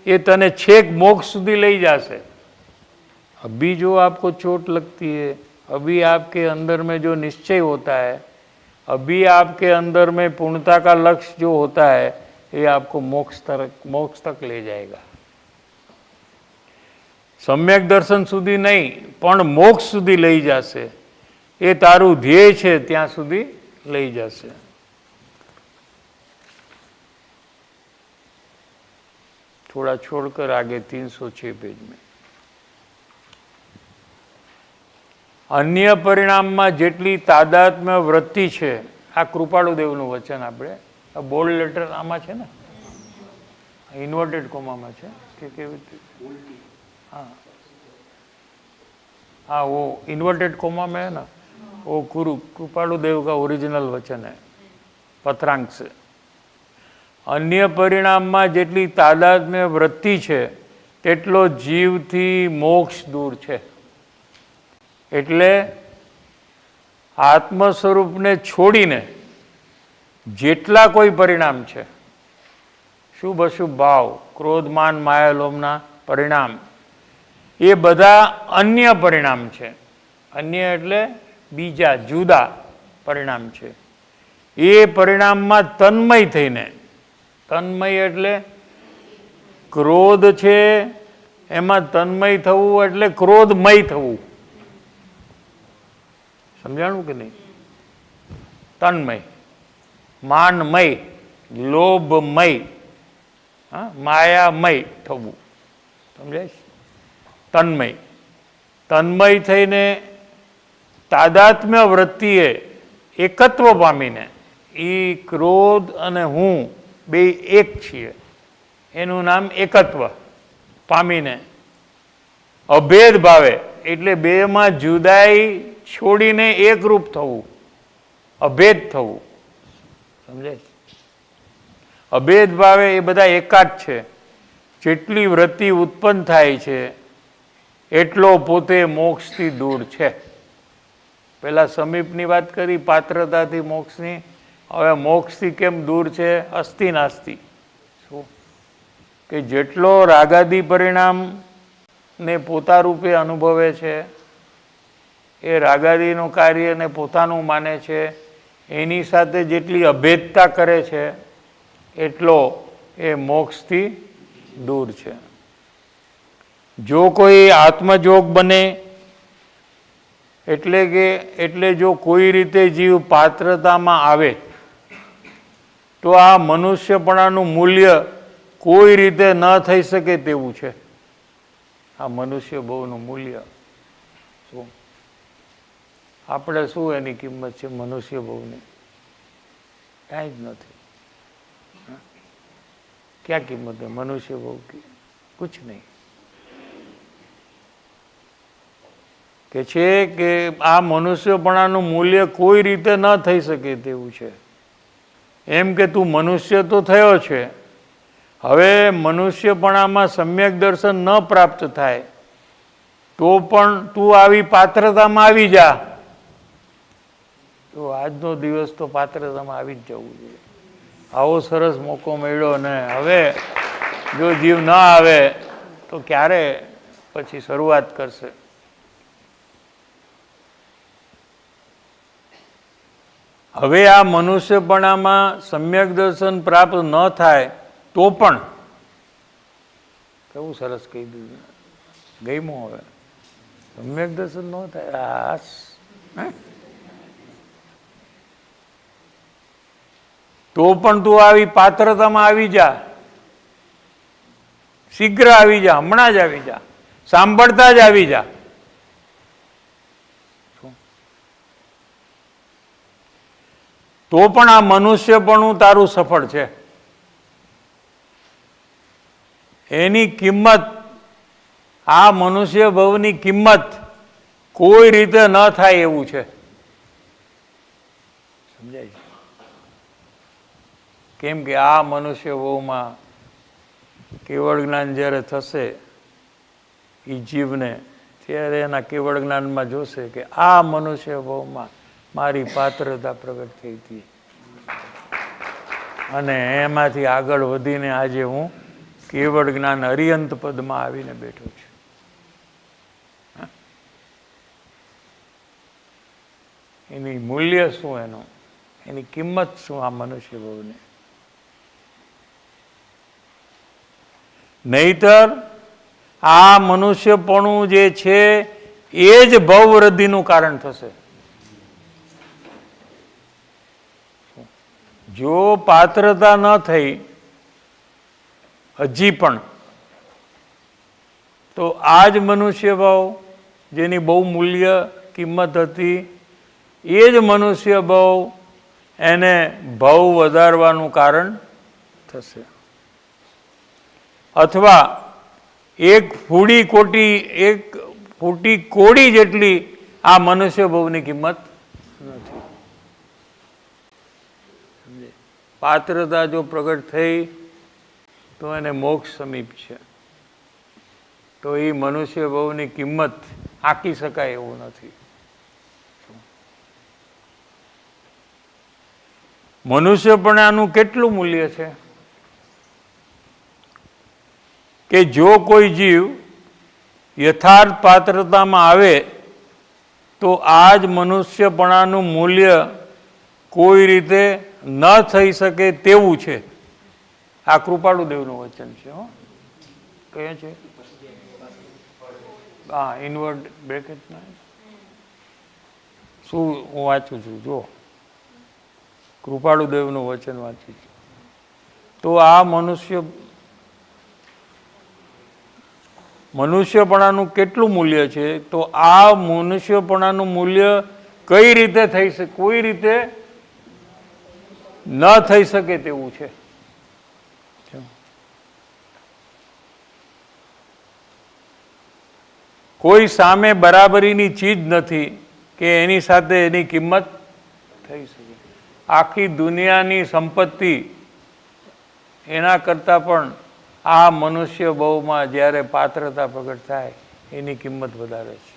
એ તને છેક મોક્ષ સુધી લઈ જશે. अभी जो आपको चोट लगती है, अभी आपके अंदर में जो निश्चय होता है, अभी आपके अंदर में पूर्णता का लक्ष्य जो होता है, ये आपको मोक्ष तक ले जाएगा. सम्यक दर्शन સુધી નહીં પણ મોક્ષ સુધી લઈ જશે. એ તારું ધ્યેય છે ત્યાં સુધી લઈ જશે. थोड़ा छोड़कर आगे 306 पेज में અન્ય પરિણામમાં જેટલી તાદાત્મ્ય વૃત્તિ છે, આ કૃપાળુદેવનું વચન. આપણે આ બોલ્ડ લેટર આમાં છે ને, ઇન્વર્ટેડ કોમામાં છે કે કેવી રીતે? हाँ हाँ, वो इन्वर्टेड कोमा में है ना, वो कृपालुदेव का ओरिजिनल वचन है, पत्रांक से. अन्य परिणामમાં જેટલી તાદાત્મ્ય વૃત્તિ છે તેટલો જીવથી મોક્ષ દૂર છે. એટલે આત્મ સ્વરૂપને છોડીને જેટલા કોઈ પરિણામ છે, શુભ અશુભ ભાવ, ક્રોધ માન માયા લોભના પરિણામ, એ બધા અન્ય પરિણામ છે. અન્ય એટલે બીજા જુદા પરિણામ છે. એ પરિણામમાં તન્મય થઈને, તન્મય એટલે ક્રોધ છે એમાં તન્મય થવું એટલે ક્રોધમય થવું. સમજાણું કે નહીં? તન્મય, માનમય, લોભમય, માયામય થવું. સમજાય? તન્મય. તન્મય થઈને તાદાત્મ્ય વૃત્તિએ એકત્વ પામીને, એ ક્રોધ અને હું બે એક છીએ એનું નામ એકત્વ પામીને, અભેદ ભાવે એટલે બેમાં જુદાઈ છોડીને એકરૂપ થવું, અભેદ થવું. સમજાય? અભેદ ભાવે એ બધા એકાદ છે. જેટલી વૃત્તિ ઉત્પન્ન થાય છે એટલો પોતે મોક્ષથી દૂર છે. પહેલા સમીપની વાત કરી, પાત્રતાથી મોક્ષની. હવે મોક્ષથી કેમ દૂર છે? અસ્તિ નાસ્તિ. શું કે જેટલો રાગાદી પરિણામને પોતા રૂપે અનુભવે છે, એ રાગાદીનું કાર્યને પોતાનું માને છે, એની સાથે જેટલી અભેદતા કરે છે એટલો એ મોક્ષથી દૂર છે. જો કોઈ આત્મજોગ બને એટલે જો કોઈ રીતે જીવ પાત્રતામાં આવે તો આ મનુષ્યપણાનું મૂલ્ય કોઈ રીતે ન થઈ શકે તેવું છે. આ મનુષ્ય ભવનું મૂલ્ય શું? આપણે શું એની કિંમત છે મનુષ્ય ભવની? કાંઈ જ નથી. ક્યાં કિંમત है मनुष्य भोग की? कुछ नहीं. કે છે કે આ મનુષ્યપણાનું મૂલ્ય કોઈ રીતે ન થઈ શકે તેવું છે. એમ કે તું મનુષ્ય તો થયો છે, હવે મનુષ્યપણામાં સમ્યક દર્શન ન પ્રાપ્ત થાય તો પણ તું આવી પાત્રતામાં આવી જા. તો આજનો દિવસ તો પાત્રતામાં આવી જ જવું જોઈએ. આવો સરસ મોકો મળ્યો ને હવે જો જીવ ન આવે તો ક્યારે પછી શરૂઆત કરશે? હવે આ મનુષ્યપણામાં સમ્યક દર્શન પ્રાપ્ત ન થાય તો પણ, કેવું સરસ કહી દીધું, ગઈમું. હવે સમ્યક દર્શન ન થાય તો પણ તું આવી પાત્રતામાં આવી જા. શીઘ્ર આવી જા, હમણાં જ આવી જા, સાંભળતા જ આવી જા. તો પણ આ મનુષ્યપણું તારું સફળ છે. એની કિંમત, આ મનુષ્ય ભવની કિંમત કોઈ રીતે ન થાય એવું છે. સમજાય? કેમ કે આ મનુષ્ય ભવમાં કેવળ જ્ઞાન જ્યારે થશે એ જીવને, ત્યારે એના કેવળ જ્ઞાનમાં જોશે કે આ મનુષ્ય ભવમાં મારી પાત્રતા પ્રગટ થઈ હતી અને એમાંથી આગળ વધીને આજે હું કેવળ જ્ઞાન અરિયંત પદમાં આવીને બેઠો છું. એની મૂલ્ય શું, એની કિંમત શું આ મનુષ્ય ભવની? નહીતર આ મનુષ્યપણું જે છે એ જ ભવવૃદ્ધિનું કારણ થશે. જો પાત્રતા ન થઈ હજી પણ, તો આ જ મનુષ્ય ભાવ જેની બહુ મૂલ્ય કિંમત હતી, એ જ મનુષ્ય ભાવ એને ભાવ વધારવાનું કારણ થશે. અથવા એક ફૂટી કોડી જેટલી આ મનુષ્ય ભાવની કિંમત નથી. પાત્રતા જો પ્રગટ થઈ તો એને મોક્ષ સમીપ છે. તો એ મનુષ્ય ભાવની કિંમત આંકી શકાય એવું નથી. મનુષ્યપણાનું કેટલું મૂલ્ય છે કે જો કોઈ જીવ યથાર્થ પાત્રતામાં આવે તો આ જ મનુષ્યપણાનું મૂલ્ય કોઈ રીતે ન થઈ શકે તેવું છે. આ કૃપાળુ દેવનું વચન છે. હો, કયા છે? હા, ઇનવર્ડ બ્રેકેટના શું હું વાંચું છું, જો કૃપાળુ દેવનું વચન વાંચું છું. તો આ મનુષ્યપણાનું કેટલું મૂલ્ય છે? તો આ મનુષ્યપણાનું મૂલ્ય કઈ રીતે થઈ શકે? કોઈ રીતે ન થઈ શકે તેવું છે. કોઈ સામે બરાબરીની ચીજ નથી કે એની સાથે એની કિંમત થઈ શકે. આખી દુનિયાની સંપત્તિ એના કરતાં પણ આ મનુષ્ય ભાવમાં જ્યારે પાત્રતા પ્રગટ થાય એની કિંમત વધારે છે.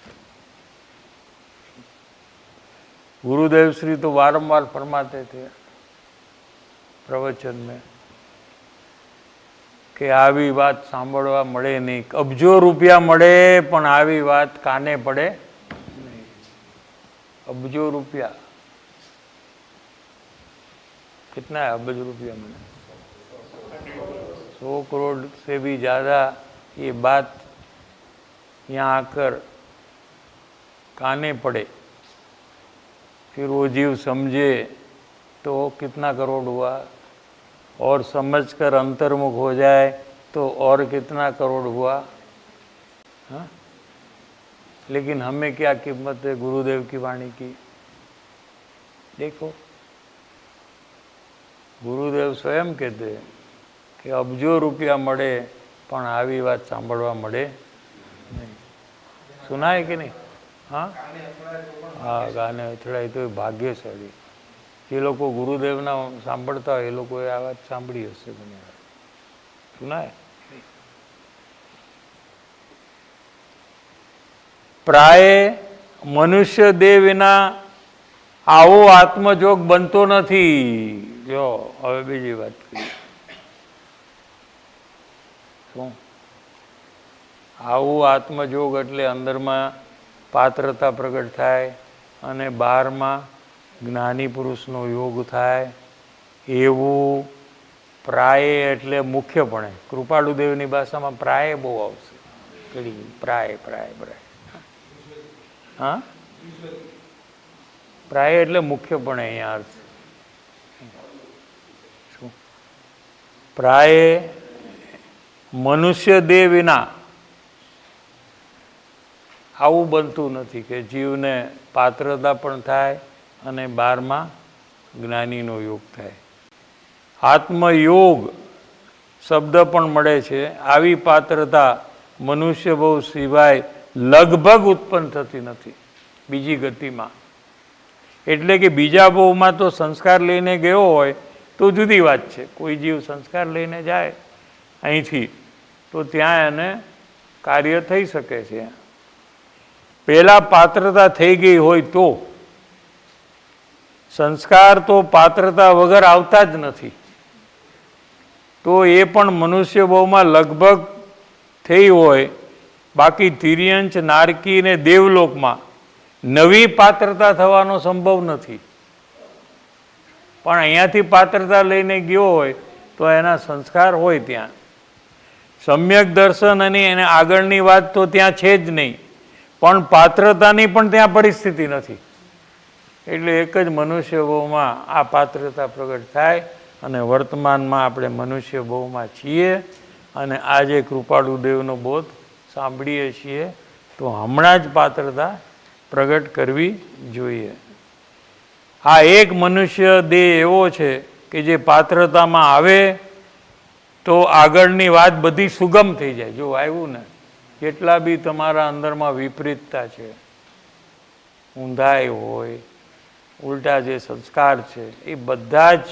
गुरुदेव श्री तो वारंवार फरमाते थे प्रवचन में कि आवी बात सांभळवा मळे नहीं. अबजो रुपया मळे पण आवी बात काने पड़े नहीं. अबजो रुपया कितना है? अबज रुपया मिले 100 करोड़ से भी ज़्यादा ये बात यहाँ आकर काने पड़े, फिर वो जीव समझे तो कितना करोड़ हुआ, और समझकर अंतर्मुख हो जाए तो और कितना करोड़ हुआ. हाँ, लेकिन हमें क्या कीमत है गुरुदेव की वाणी की? देखो, गुरुदेव स्वयं कहते हैं कि अबजो रुपया मळे पण आवी बात सांभळवा मळे नहीं. सुना है कि नहीं? हाँ हाँ, गाने અથડાય તો ભાગ્યશાળી. જે લોકો ગુરુદેવના સાંભળતા હોય એ લોકોએ આ વાત સાંભળી હશે ઘણી વાર. સુનાય? પ્રાય મનુષ્ય દેહ વિના આવો આત્મજોગ બનતો નથી. જો હવે બીજી વાત કરીએ. શું આવું આત્મજોગ? એટલે અંદરમાં પાત્રતા પ્રગટ થાય અને બહારમાં જ્ઞાની પુરુષનો યોગ થાય એવું પ્રાય એટલે મુખ્યપણે. કૃપાળુદેવની ભાષામાં પ્રાય બહુ આવશે. કડી પ્રાય પ્રાય પ્રાય. હા, પ્રાય એટલે મુખ્યપણે અહીંયા અર્થ. શું પ્રાય? મનુષ્ય દેહ વિના આવું બનતું નથી કે જીવને પાત્રતા પણ થાય અને બહારમાં જ્ઞાનીનો યોગ થાય. આત્મયોગ શબ્દ પણ મળે છે. આવી પાત્રતા મનુષ્ય બહુ સિવાય લગભગ ઉત્પન્ન થતી નથી બીજી ગતિમાં. એટલે કે બીજા બહુમાં તો સંસ્કાર લઈને ગયો હોય તો જુદી વાત છે. કોઈ જીવ સંસ્કાર લઈને જાય અહીંથી તો ત્યાં એને કાર્ય થઈ શકે છે. પહેલાં પાત્રતા થઈ ગઈ હોય તો સંસ્કાર તો પાત્રતા વગર આવતા જ નથી. તો એ પણ મનુષ્ય બહુમાં લગભગ થઈ હોય. બાકી તિર્યંચ, નારકી ને દેવલોકમાં નવી પાત્રતા થવાનો સંભવ નથી. પણ અહીંયાથી પાત્રતા લઈને ગયો હોય તો એના સંસ્કાર હોય ત્યાં. સમ્યક દર્શન અને એને આગળની વાત તો ત્યાં છે જ નહીં, પણ પાત્રતાની પણ ત્યાં પરિસ્થિતિ નથી. એટલે એક જ મનુષ્ય બહુમાં આ પાત્રતા પ્રગટ થાય અને વર્તમાનમાં આપણે મનુષ્ય બહુમાં છીએ અને આજે કૃપાળુ દેવનો બોધ સાંભળીએ છીએ તો હમણાં જ પાત્રતા પ્રગટ કરવી જોઈએ. આ એક મનુષ્ય દેહ એવો છે કે જે પાત્રતામાં આવે તો આગળની વાત બધી સુગમ થઈ જાય. જો આવ્યું ને, કેટલા બી તમારા અંદરમાં વિપરીતતા છે, ઊંધાઈ હોય, ઉલટા જે સંસ્કાર છે, એ બધા જ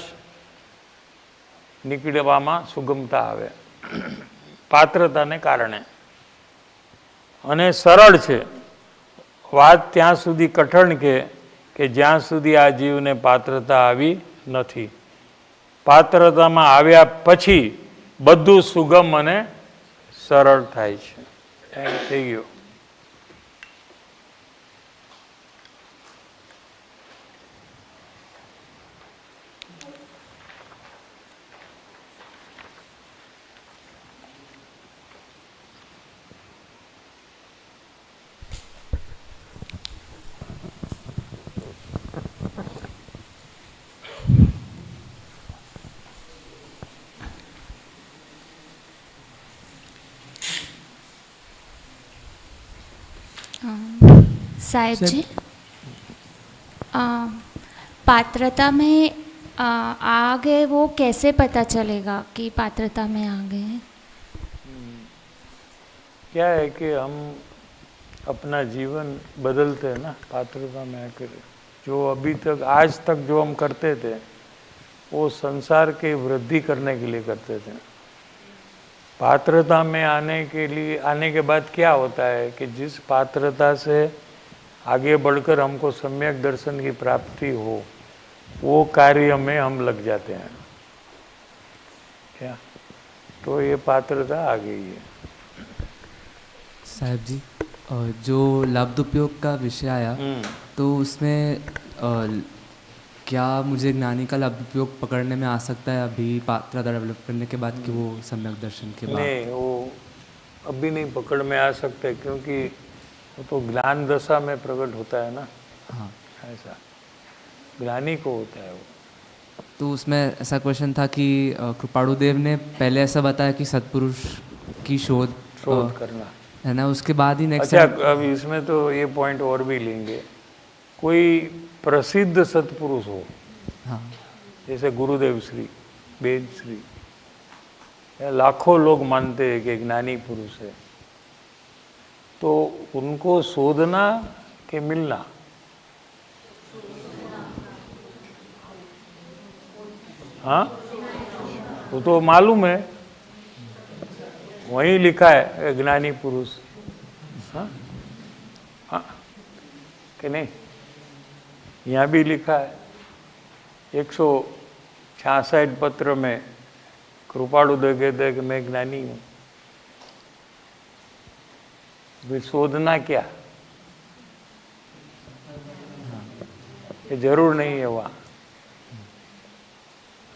નીકળવામાં સુગમતા આવે પાત્રતાને કારણે. અને સરળ છે વાત ત્યાં સુધી કઠણ કે જ્યાં સુધી આ જીવને પાત્રતા આવી નથી. પાત્રતામાં આવ્યા પછી બધું સુગમ અને સરળ થાય છે. ટાઈમ થઈ ગયો. साहिब जी, पात्रता में आ गए वो कैसे पता चलेगा कि पात्रता में आ गए हैं? क्या है कि हम अपना जीवन बदलते हैं ना पात्रता में आकर. जो अभी तक आज तक जो हम करते थे वो संसार की वृद्धि करने के लिए करते थे. पात्रता में आने के बाद क्या होता है कि जिस पात्रता से आगे बढ़कर हमको सम्यक दर्शन की प्राप्ति हो वो कार्य में हम लग जाते हैं. क्या तो ये पात्रता आ गई है. साहब जी, जो लब्धोपयोग का विषय आया तो उसमें क्या मुझे ज्ञानी का लब्धोपयोग पकड़ने में आ सकता है अभी पात्रता डेवलप करने के बाद कि वो सम्यक दर्शन के बाद? नहीं, वो अभी नहीं पकड़ में आ सकते क्योंकि वो तो ज्ञान दशा में प्रकट होता है ना. हाँ, ऐसा ज्ञानी को होता है वो. तो उसमें ऐसा क्वेश्चन था कि कृपाणु देव ने पहले ऐसा बताया कि सत्पुरुष की शोध करना है ना, उसके बाद ही नेक्स्ट. अच्छा, अब इसमें तो ये पॉइंट और भी लेंगे. कोई प्रसिद्ध सत्पुरुष हो, हाँ, जैसे गुरुदेव श्री, वेद श्री, लाखों लोग मानते हैं कि ज्ञानी पुरुष है, तो उनको शोधना कि मिलना? हाँ, वो तो मालूम है, वहीं लिखा है ज्ञानी पुरुष. हाँ, हाँ कि नहीं? यहाँ भी लिखा है 166 पत्र में कृपाणु देव कहते हैं कि मैं ज्ञानी हूँ. फिर शोधना क्या? ये जरूर नहीं है वहाँ.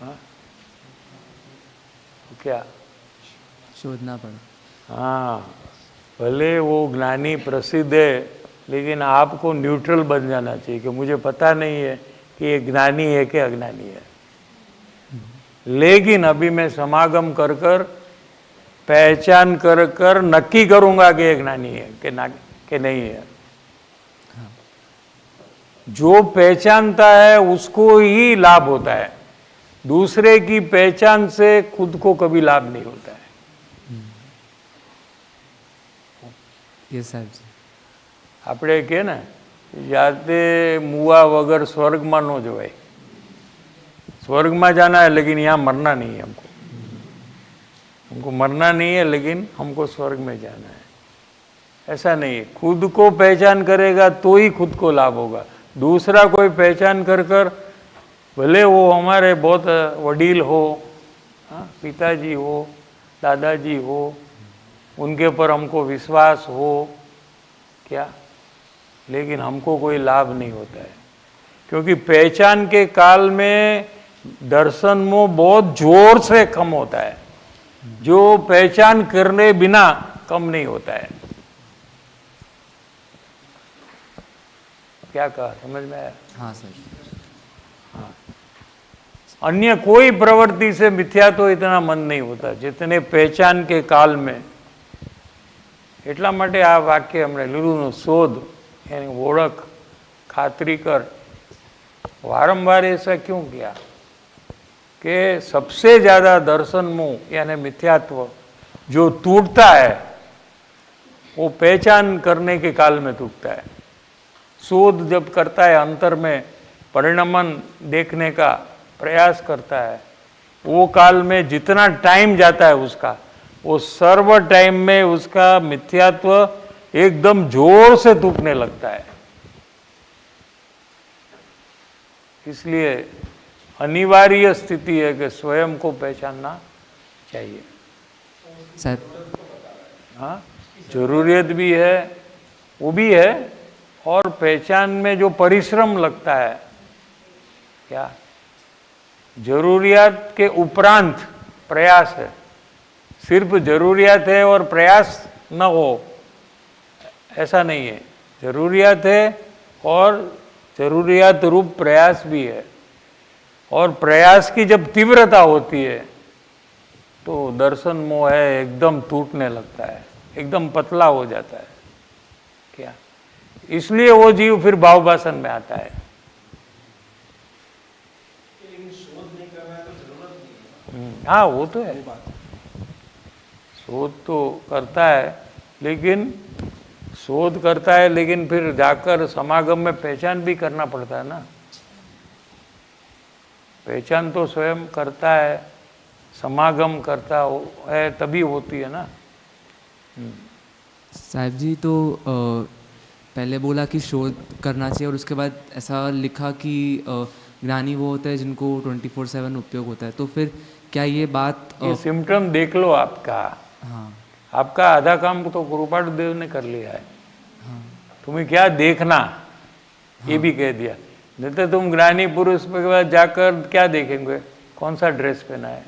हाँ, क्या शोधना पड़ा? हाँ, भले वो ज्ञानी प्रसिद्ध है लेकिन आपको न्यूट्रल बन जाना चाहिए कि मुझे पता नहीं है कि ये ज्ञानी है कि अज्ञानी है, लेकिन अभी मैं समागम कर कर पहचान कर कर नक्की करूंगा कि ये ज्ञानी है कि नहीं है. जो पहचानता है उसको ही लाभ होता है, दूसरे की पहचान से खुद को कभी लाभ नहीं होता है। ये साहब जी। આપણે કે ને જાતે मुआ वगर स्वर्ग में न जवाय। स्वर्ग में जाना है लेकिन यहाँ मरना नहीं है हमको, हमको मरना नहीं है लेकिन हमको स्वर्ग में जाना है, ऐसा नहीं है। खुद को पहचान करेगा तो ही खुद को लाभ होगा। दूसरा कोई पहचान कर कर, भले वो हमारे बहुत वडील हो, पिताजी हो, दादाजी हो, उनके पर हमको विश्वास हो क्या, लेकिन हमको कोई लाभ नहीं होता है, क्योंकि पहचान के काल में दर्शन मोह बहुत जोर से कम होता है, जो पहचान करने बिना कम नहीं होता है। क्या कहा, समझ में आया? हाँ सर। अन्य कोई प्रवृत्ति से मिथ्या तो इतना मन नहीं होता जितने पहचान के काल में। એટલા માટે આ વાક્ય હમણે લીલુંનું શોધ, એની ઓળખ, ખાતરી कर, वारंवार ऐसा क्यों किया कि सबसे ज़्यादा दर्शन मुँह यानी मिथ्यात्व जो टूटता है वो पहचान करने के काल में टूटता है। शोध जब करता है, अंतर में परिणमन देखने का प्रयास करता है, वो काल में जितना टाइम जाता है उसका, वो सर्व टाइम में उसका मिथ्यात्व एकदम जोर से टूटने लगता है। इसलिए अनिवार्य स्थिति है कि स्वयं को पहचानना चाहिए। साहब हाँ, जरूरियत भी है, वो भी है, और पहचान में जो परिश्रम लगता है, क्या जरूरियात के उपरांत प्रयास है। सिर्फ जरूरियात है और प्रयास न हो ऐसा नहीं है, जरूरियात है और जरूरियात रूप प्रयास भी है, और प्रयास की जब तीव्रता होती है तो दर्शन मोह है एकदम टूटने लगता है, एकदम पतला हो जाता है। क्या, इसलिए वो जीव फिर भावभाषण में आता है। लेकिन शोध नहीं कर रहा है तो जरूरत नहीं है। हाँ वो तो है, शोध तो करता है, लेकिन शोध करता है लेकिन फिर जाकर समागम में पहचान भी करना पड़ता है ना। पहचान तो स्वयं करता है, समागम करता है तभी होती है ना। साहब जी तो पहले बोला कि शोध करना चाहिए और उसके बाद ऐसा लिखा कि ज्ञानी वो होते हैं जिनको 24/7 उपयोग होता है, तो फिर क्या ये बात ये सिम्टम देख लो आपका। हाँ आपका आधा काम तो गुरुपाद देव ने कर लिया है। हाँ तुम्हें क्या देखना, ये भी कह दिया। नहीं तो तुम ज्ञानी पुरुष के बाद जाकर क्या देखेंगे, कौन सा ड्रेस पहना है,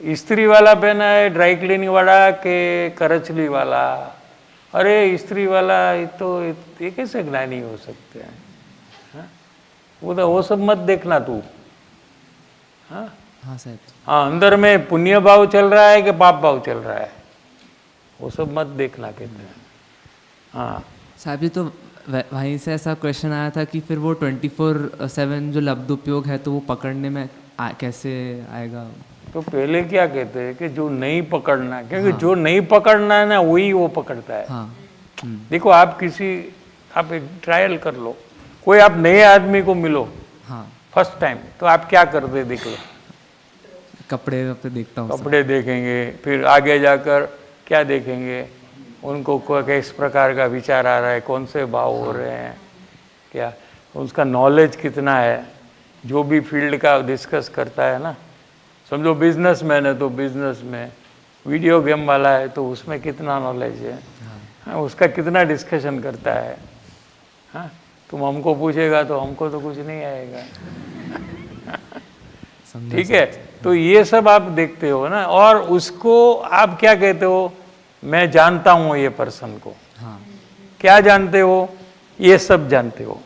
इस्त्री वाला पहना है, ड्राई क्लीनिंग वाला के करचली वाला। अरे इस्त्री वाला ये तो ये कैसे ज्ञानी हो सकते हैं? हाँ? वो सब मत देखना तू। हाँ हाँ साहब। हाँ, अंदर में पुण्य भाव चल रहा है कि पाप भाव चल रहा है, वो सब मत देखना कहते हैं। हाँ साहब जी तो वहीं से ऐसा क्वेश्चन आया था कि फिर वो 24/7 जो लब्ध उपयोग है तो वो पकड़ने में कैसे आएगा? तो पहले क्या कहते हैं कि जो नहीं पकड़ना, क्योंकि जो नहीं पकड़ना है ना वही वो पकड़ता है। हाँ देखो आप एक ट्रायल कर लो, कोई आप नए आदमी को मिलो हाँ फर्स्ट टाइम, तो आप क्या करते देख लो, कपड़े पे देखता हूँ। कपड़े देखेंगे, फिर आगे जाकर क्या देखेंगे, उनको किस प्रकार का विचार आ रहा है, कौन से भाव हो रहे हैं, क्या उसका नॉलेज कितना है, जो भी फील्ड का डिस्कस करता है ना। समझो बिजनेसमैन है तो बिजनेस में, वीडियो गेम वाला है तो उसमें कितना नॉलेज है, हाँ, उसका कितना डिस्कशन करता है। हाँ, तुम हमको पूछेगा तो हमको तो कुछ नहीं आएगा। ठीक है, तो ये सब आप देखते हो ना, और उसको आप क्या कहते हो, मैं जानता हूँ ये पर्सन को। हाँ क्या जानते हो, ये सब जानते हो।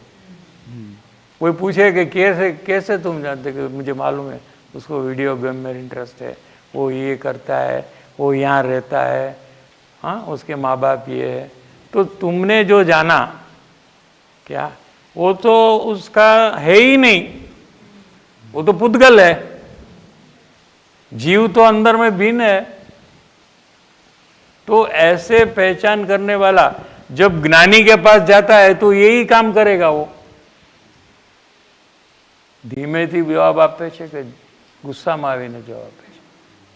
कोई पूछे कि कैसे कैसे तुम जानते, कि मुझे मालूम है उसको वीडियो गेम में इंटरेस्ट है, वो ये करता है, वो यहाँ रहता है, हाँ उसके माँ बाप ये है। तो तुमने जो जाना, क्या वो तो उसका है ही नहीं, वो तो पुद्गल है। जीव तो अंदर में भिन्न है। तो ऐसे पहचान करने वाला जब ज्ञानी के पास जाता है तो यही काम करेगा वो। ધીમેથી જવાબ આપે છે કે ગુસ્સામાં આવીને જવાબ આપે છે?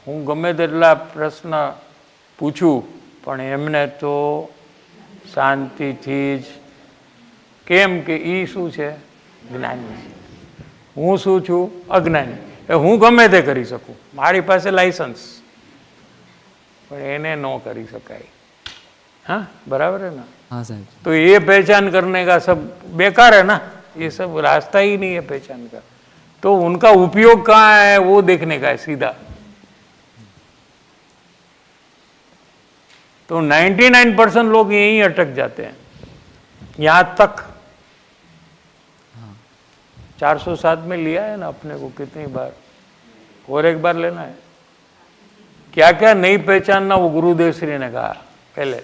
હું ગમે તેટલા પ્રશ્ન પૂછું પણ એમને તો શાંતિથી જ, કેમ કે એ શું છે? જ્ઞાની છે. હું શું છું? અજ્ઞાની. હું ગમે તે કરી શકું, મારી પાસે લાયસન્સ, પણ એને ન કરી શકાય. हाँ बराबर है ना? हाँ साहब। तो ये पहचान करने का सब बेकार है ना, ये सब रास्ता ही नहीं है पहचान का। तो उनका उपयोग कहाँ है वो देखने का है सीधा। तो 99% लोग यहीं अटक जाते हैं। यहाँ तक 407 में लिया है ना अपने को कितनी बार, और एक बार लेना है। क्या क्या नहीं पहचानना वो गुरुदेव श्री ने कहा पहले।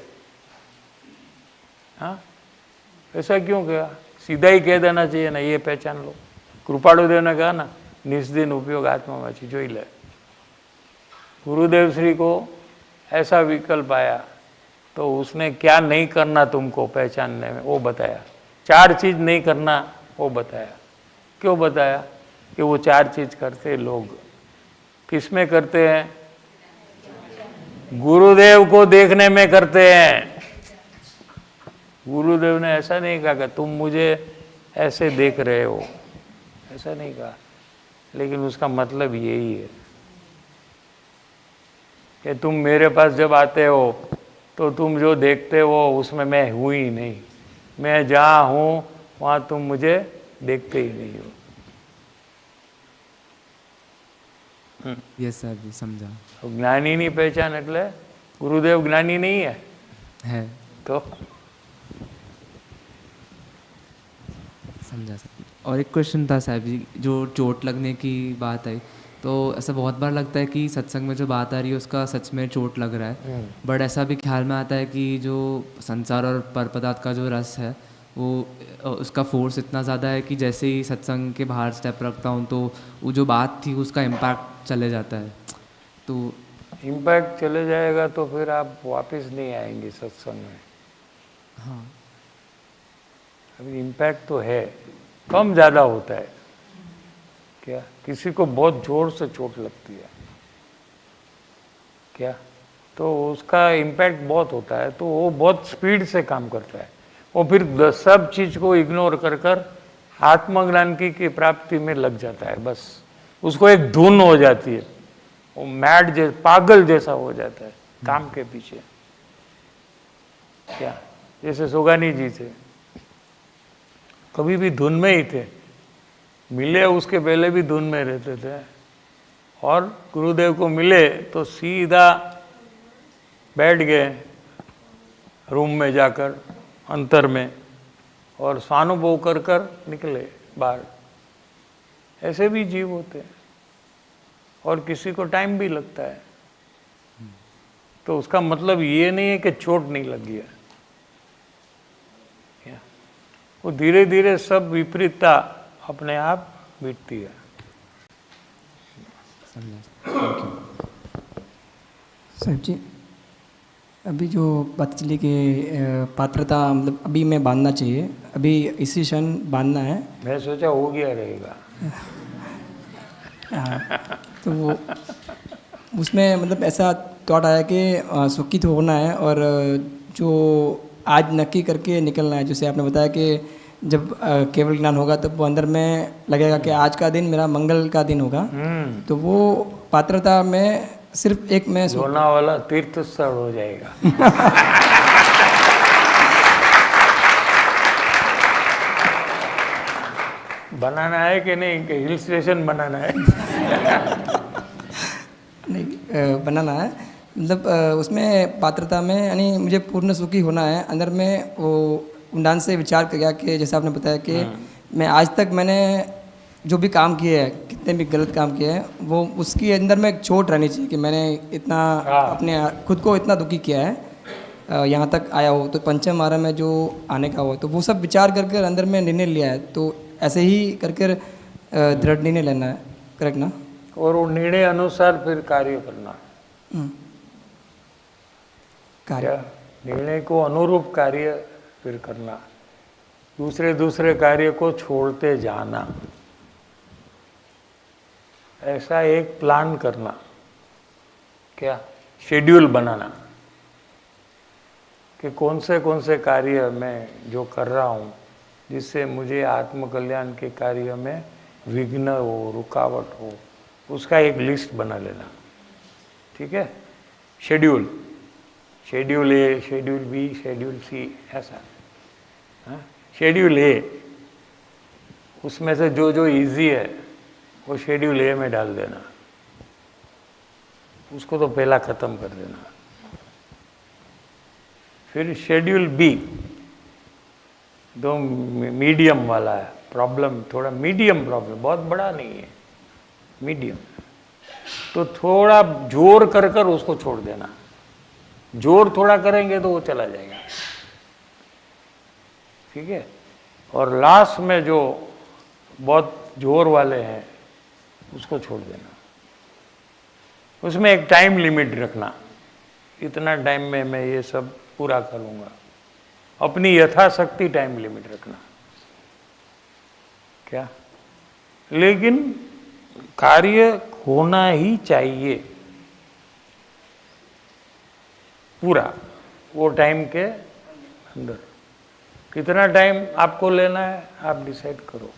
हाँ, ऐसा क्यों कहा? सीधा ही कह देना चाहिए ना, ये पहचान लो। कृपालुदेव ने कहा ना, निस्दिन उपयोग आत्मा में जोई ले। गुरुदेव श्री को ऐसा विकल्प आया तो उसने क्या नहीं करना तुमको पहचानने में वो बताया। 4 चीज नहीं करना वो बताया। क्यों बताया? कि वो 4 चीज करते लोग किसमें करते हैं? गुरुदेव को देखने में करते हैं। गुरुदेव ने ऐसा नहीं कहा कि तुम मुझे ऐसे देख रहे हो, ऐसा नहीं कहा, लेकिन उसका मतलब यही है कि तुम मेरे पास जब आते हो तो तुम जो देखते हो उसमें मैं हूँ ही नहीं। मैं जहाँ हूँ वहाँ तुम मुझे देखते ही नहीं हो। यस सर जी, समझा। ज्ञानी नहीं पहचान એટલે गुरुदेव ज्ञानी नहीं है तो समझा सर। और एक क्वेश्चन था साहब जी, जो चोट लगने की बात आई, तो ऐसा बहुत बार लगता है कि सत्संग में जो बात आ रही है उसका सच में चोट लग रहा है, बट ऐसा भी ख्याल में आता है कि जो संसार और पर पदार्थ का जो रस है वो उसका फोर्स इतना ज़्यादा है कि जैसे ही सत्संग के बाहर स्टेप रखता हूँ तो वो जो बात थी उसका इम्पैक्ट चले जाता है। तो इम्पैक्ट चले जाएगा तो फिर आप वापस नहीं आएंगे सत्संग में। हाँ, अभी इम्पैक्ट तो है, कम ज़्यादा होता है। क्या किसी को बहुत जोर से चोट लगती है क्या, तो उसका इम्पैक्ट बहुत होता है, तो वो बहुत स्पीड से काम करता है। वो फिर सब चीज़ को इग्नोर कर कर आत्मज्ञान की प्राप्ति में लग जाता है। बस उसको एक धुन हो जाती है, वो मैड जैसा, पागल जैसा हो जाता है काम के पीछे। क्या जैसे सोगानी जी थे, कभी भी धुन में ही थे, मिले उसके पहले भी धुन में रहते थे, और गुरुदेव को मिले तो सीधा बैठ गए रूम में जाकर अंतर में, और स्वानुभव कर कर निकले बाहर। ऐसे भी जीव होते हैं, और किसी को टाइम भी लगता है। तो उसका मतलब ये नहीं है कि चोट नहीं लगी है, वो धीरे धीरे सब विपरीतता अपने आप मिटती है। साहब जी, अभी जो बात चली कि पात्रता मतलब अभी मैं बांधना चाहिए, अभी इसी क्षण बांधना है। मैं सोचा हो गया रहेगा। तो वो उसमें मतलब ऐसा थॉट आया कि सुखी तो होना है, और जो आज नक्की करके निकलना है। जैसे आपने बताया कि जब केवल ज्ञान होगा तब वो अंदर में लगेगा कि आज का दिन मेरा मंगल का दिन होगा। तो वो पात्रता में सिर्फ एक मैं लोनावाला तीर्थ स्थल हो जाएगा। बनाना है कि नहीं, कि हिल स्टेशन बनाना है? नहीं, बनाना है। मतलब उसमें पात्रता में यानी मुझे पूर्ण सुखी होना है। अंदर में वो ऊंडान से विचार किया कि जैसे आपने बताया कि मैं आज तक मैंने जो भी काम किए हैं, कितने भी गलत काम किए हैं, वो उसके अंदर में एक चोट रहनी चाहिए कि मैंने इतना अपने खुद को इतना दुखी किया है यहाँ तक आया हो, तो पंचम आरा में जो आने का हो, तो वो सब विचार करके अंदर में निर्णय लिया है, तो ऐसे ही करके दृढ़ निर्णय लेना है, करेक्ट ना? और वो निर्णय अनुसार फिर कार्य करना। कार्य क्या निर्णय को अनुरूप कार्य फिर करना, दूसरे कार्य को छोड़ते जाना, ऐसा एक प्लान करना, क्या शेड्यूल बनाना कि कौन से कार्य मैं जो कर रहा हूँ जिससे मुझे आत्मकल्याण के कार्य में विघ्न हो, रुकावट हो, उसका एक लिस्ट बना लेना। ठीक है, शेड्यूल ए, शेड्यूल बी, शेड्यूल सी, ऐसा। हाँ? शेड्यूल ए, उसमें से जो इजी है वो शेड्यूल ए में डाल देना, उसको तो पहला ख़त्म कर देना। फिर शेड्यूल बी, दो मीडियम वाला है प्रॉब्लम, थोड़ा मीडियम प्रॉब्लम, बहुत बड़ा नहीं है, मीडियम, तो थोड़ा जोर कर उसको छोड़ देना। जोर थोड़ा करेंगे तो वो चला जाएगा। ठीक है, और लास्ट में जो बहुत जोर वाले हैं उसको छोड़ देना। उसमें एक टाइम लिमिट रखना, इतना टाइम में मैं ये सब पूरा करूँगा, अपनी यथाशक्ति टाइम लिमिट रखना। क्या, लेकिन कार्य होना ही चाहिए पूरा वो टाइम के अंदर। कितना टाइम आपको लेना है आप डिसाइड करो,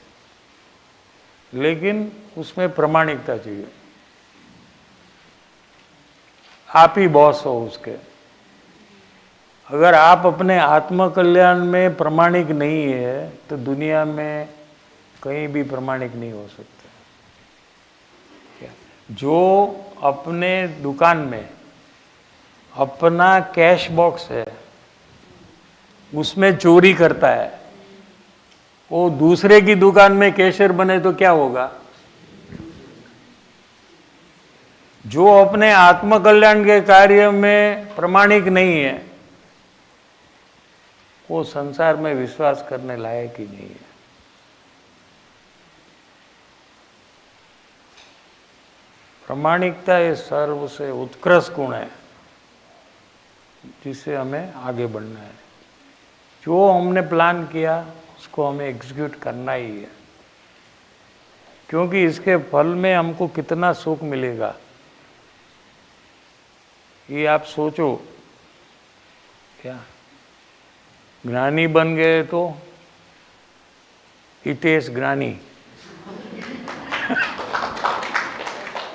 लेकिन उसमें प्रामाणिकता चाहिए। आप ही बॉस हो उसके। अगर आप अपने आत्मकल्याण में प्रामाणिक नहीं है तो दुनिया में कहीं भी प्रामाणिक नहीं हो सकते। क्या, जो अपने दुकान में अपना कैश बॉक्स है उसमें चोरी करता है, वो दूसरे की दुकान में कैशियर बने तो क्या होगा? जो अपने आत्मकल्याण के कार्य में प्रामाणिक नहीं है वो संसार में विश्वास करने लायक ही नहीं है। प्रामाणिकता ये सर्व से उत्कृष्ट गुण है जिससे हमें आगे बढ़ना है। जो हमने प्लान किया उसको हमें एग्जीक्यूट करना ही है, क्योंकि इसके फल में हमको कितना सुख मिलेगा ये आप सोचो। क्या, ज्ञानी बन गए तो हितेश ज्ञानी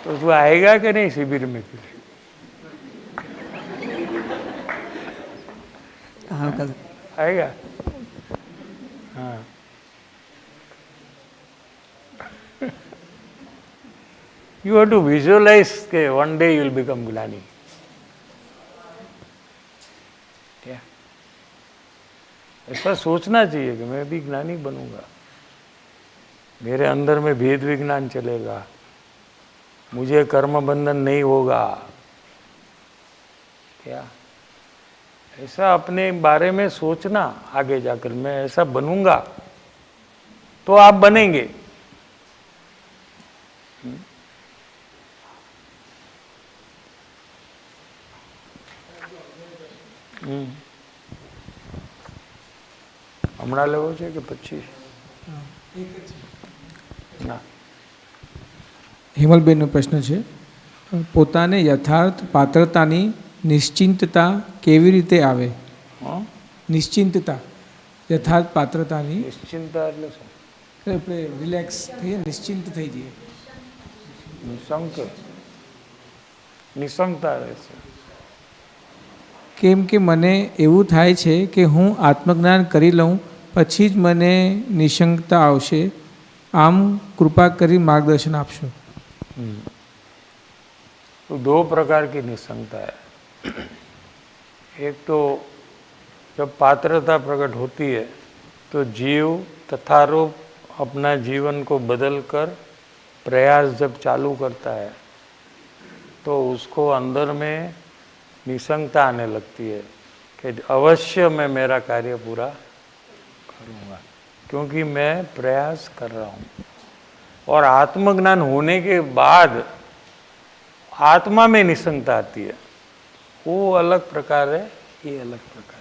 तो तू आएगा कि नहीं शिविर में? फिर हाँ, आएगा। हाँ, you have to visualize के one day you will become ज्ञानी। क्या, ऐसा सोचना चाहिए कि मैं भी ज्ञानी बनूंगा, मेरे अंदर में भेद विज्ञान चलेगा, मुझे कर्म बंधन नहीं होगा। क्या, ऐसा अपने बारे में सोचना। आगे जाकर मैं ऐसा बनूंगा तो आप बनेंगे। હમણાં લેવો છે કે પછી? ના, હેમલબેનનો પ્રશ્ન છે, પોતાને યથાર્થ પાત્રતાની નિશ્ચિંતતા કેવી રીતે આવે? હા, નિશ્ચિંતતા, યથાર્થ પાત્રતાની નિશ્ચિંતા એટલે શું? આપણે રિલેક્સ થઈએ, નિશ્ચિંત થઈ જઈએ. નિશંકતા રહેશે. કેમ કે મને એવું થાય છે કે હું આત્મજ્ઞાન કરી લઉં પછી જ મને નિશંકતા આવશે. આમ કૃપા કરી માર્ગદર્શન આપશો. तो दो प्रकार की निशंकता है। एक तो जब पात्रता प्रकट होती है तो जीव तथारूप अपना जीवन को बदलकर प्रयास जब चालू करता है तो उसको अंदर में निशंकता आने लगती है कि अवश्य मैं मेरा कार्य पूरा करूँगा, क्योंकि मैं प्रयास कर रहा हूँ। और आत्मज्ञान होने के बाद आत्मा में निसंगता आती है, वो अलग प्रकार है, ये अलग प्रकार है।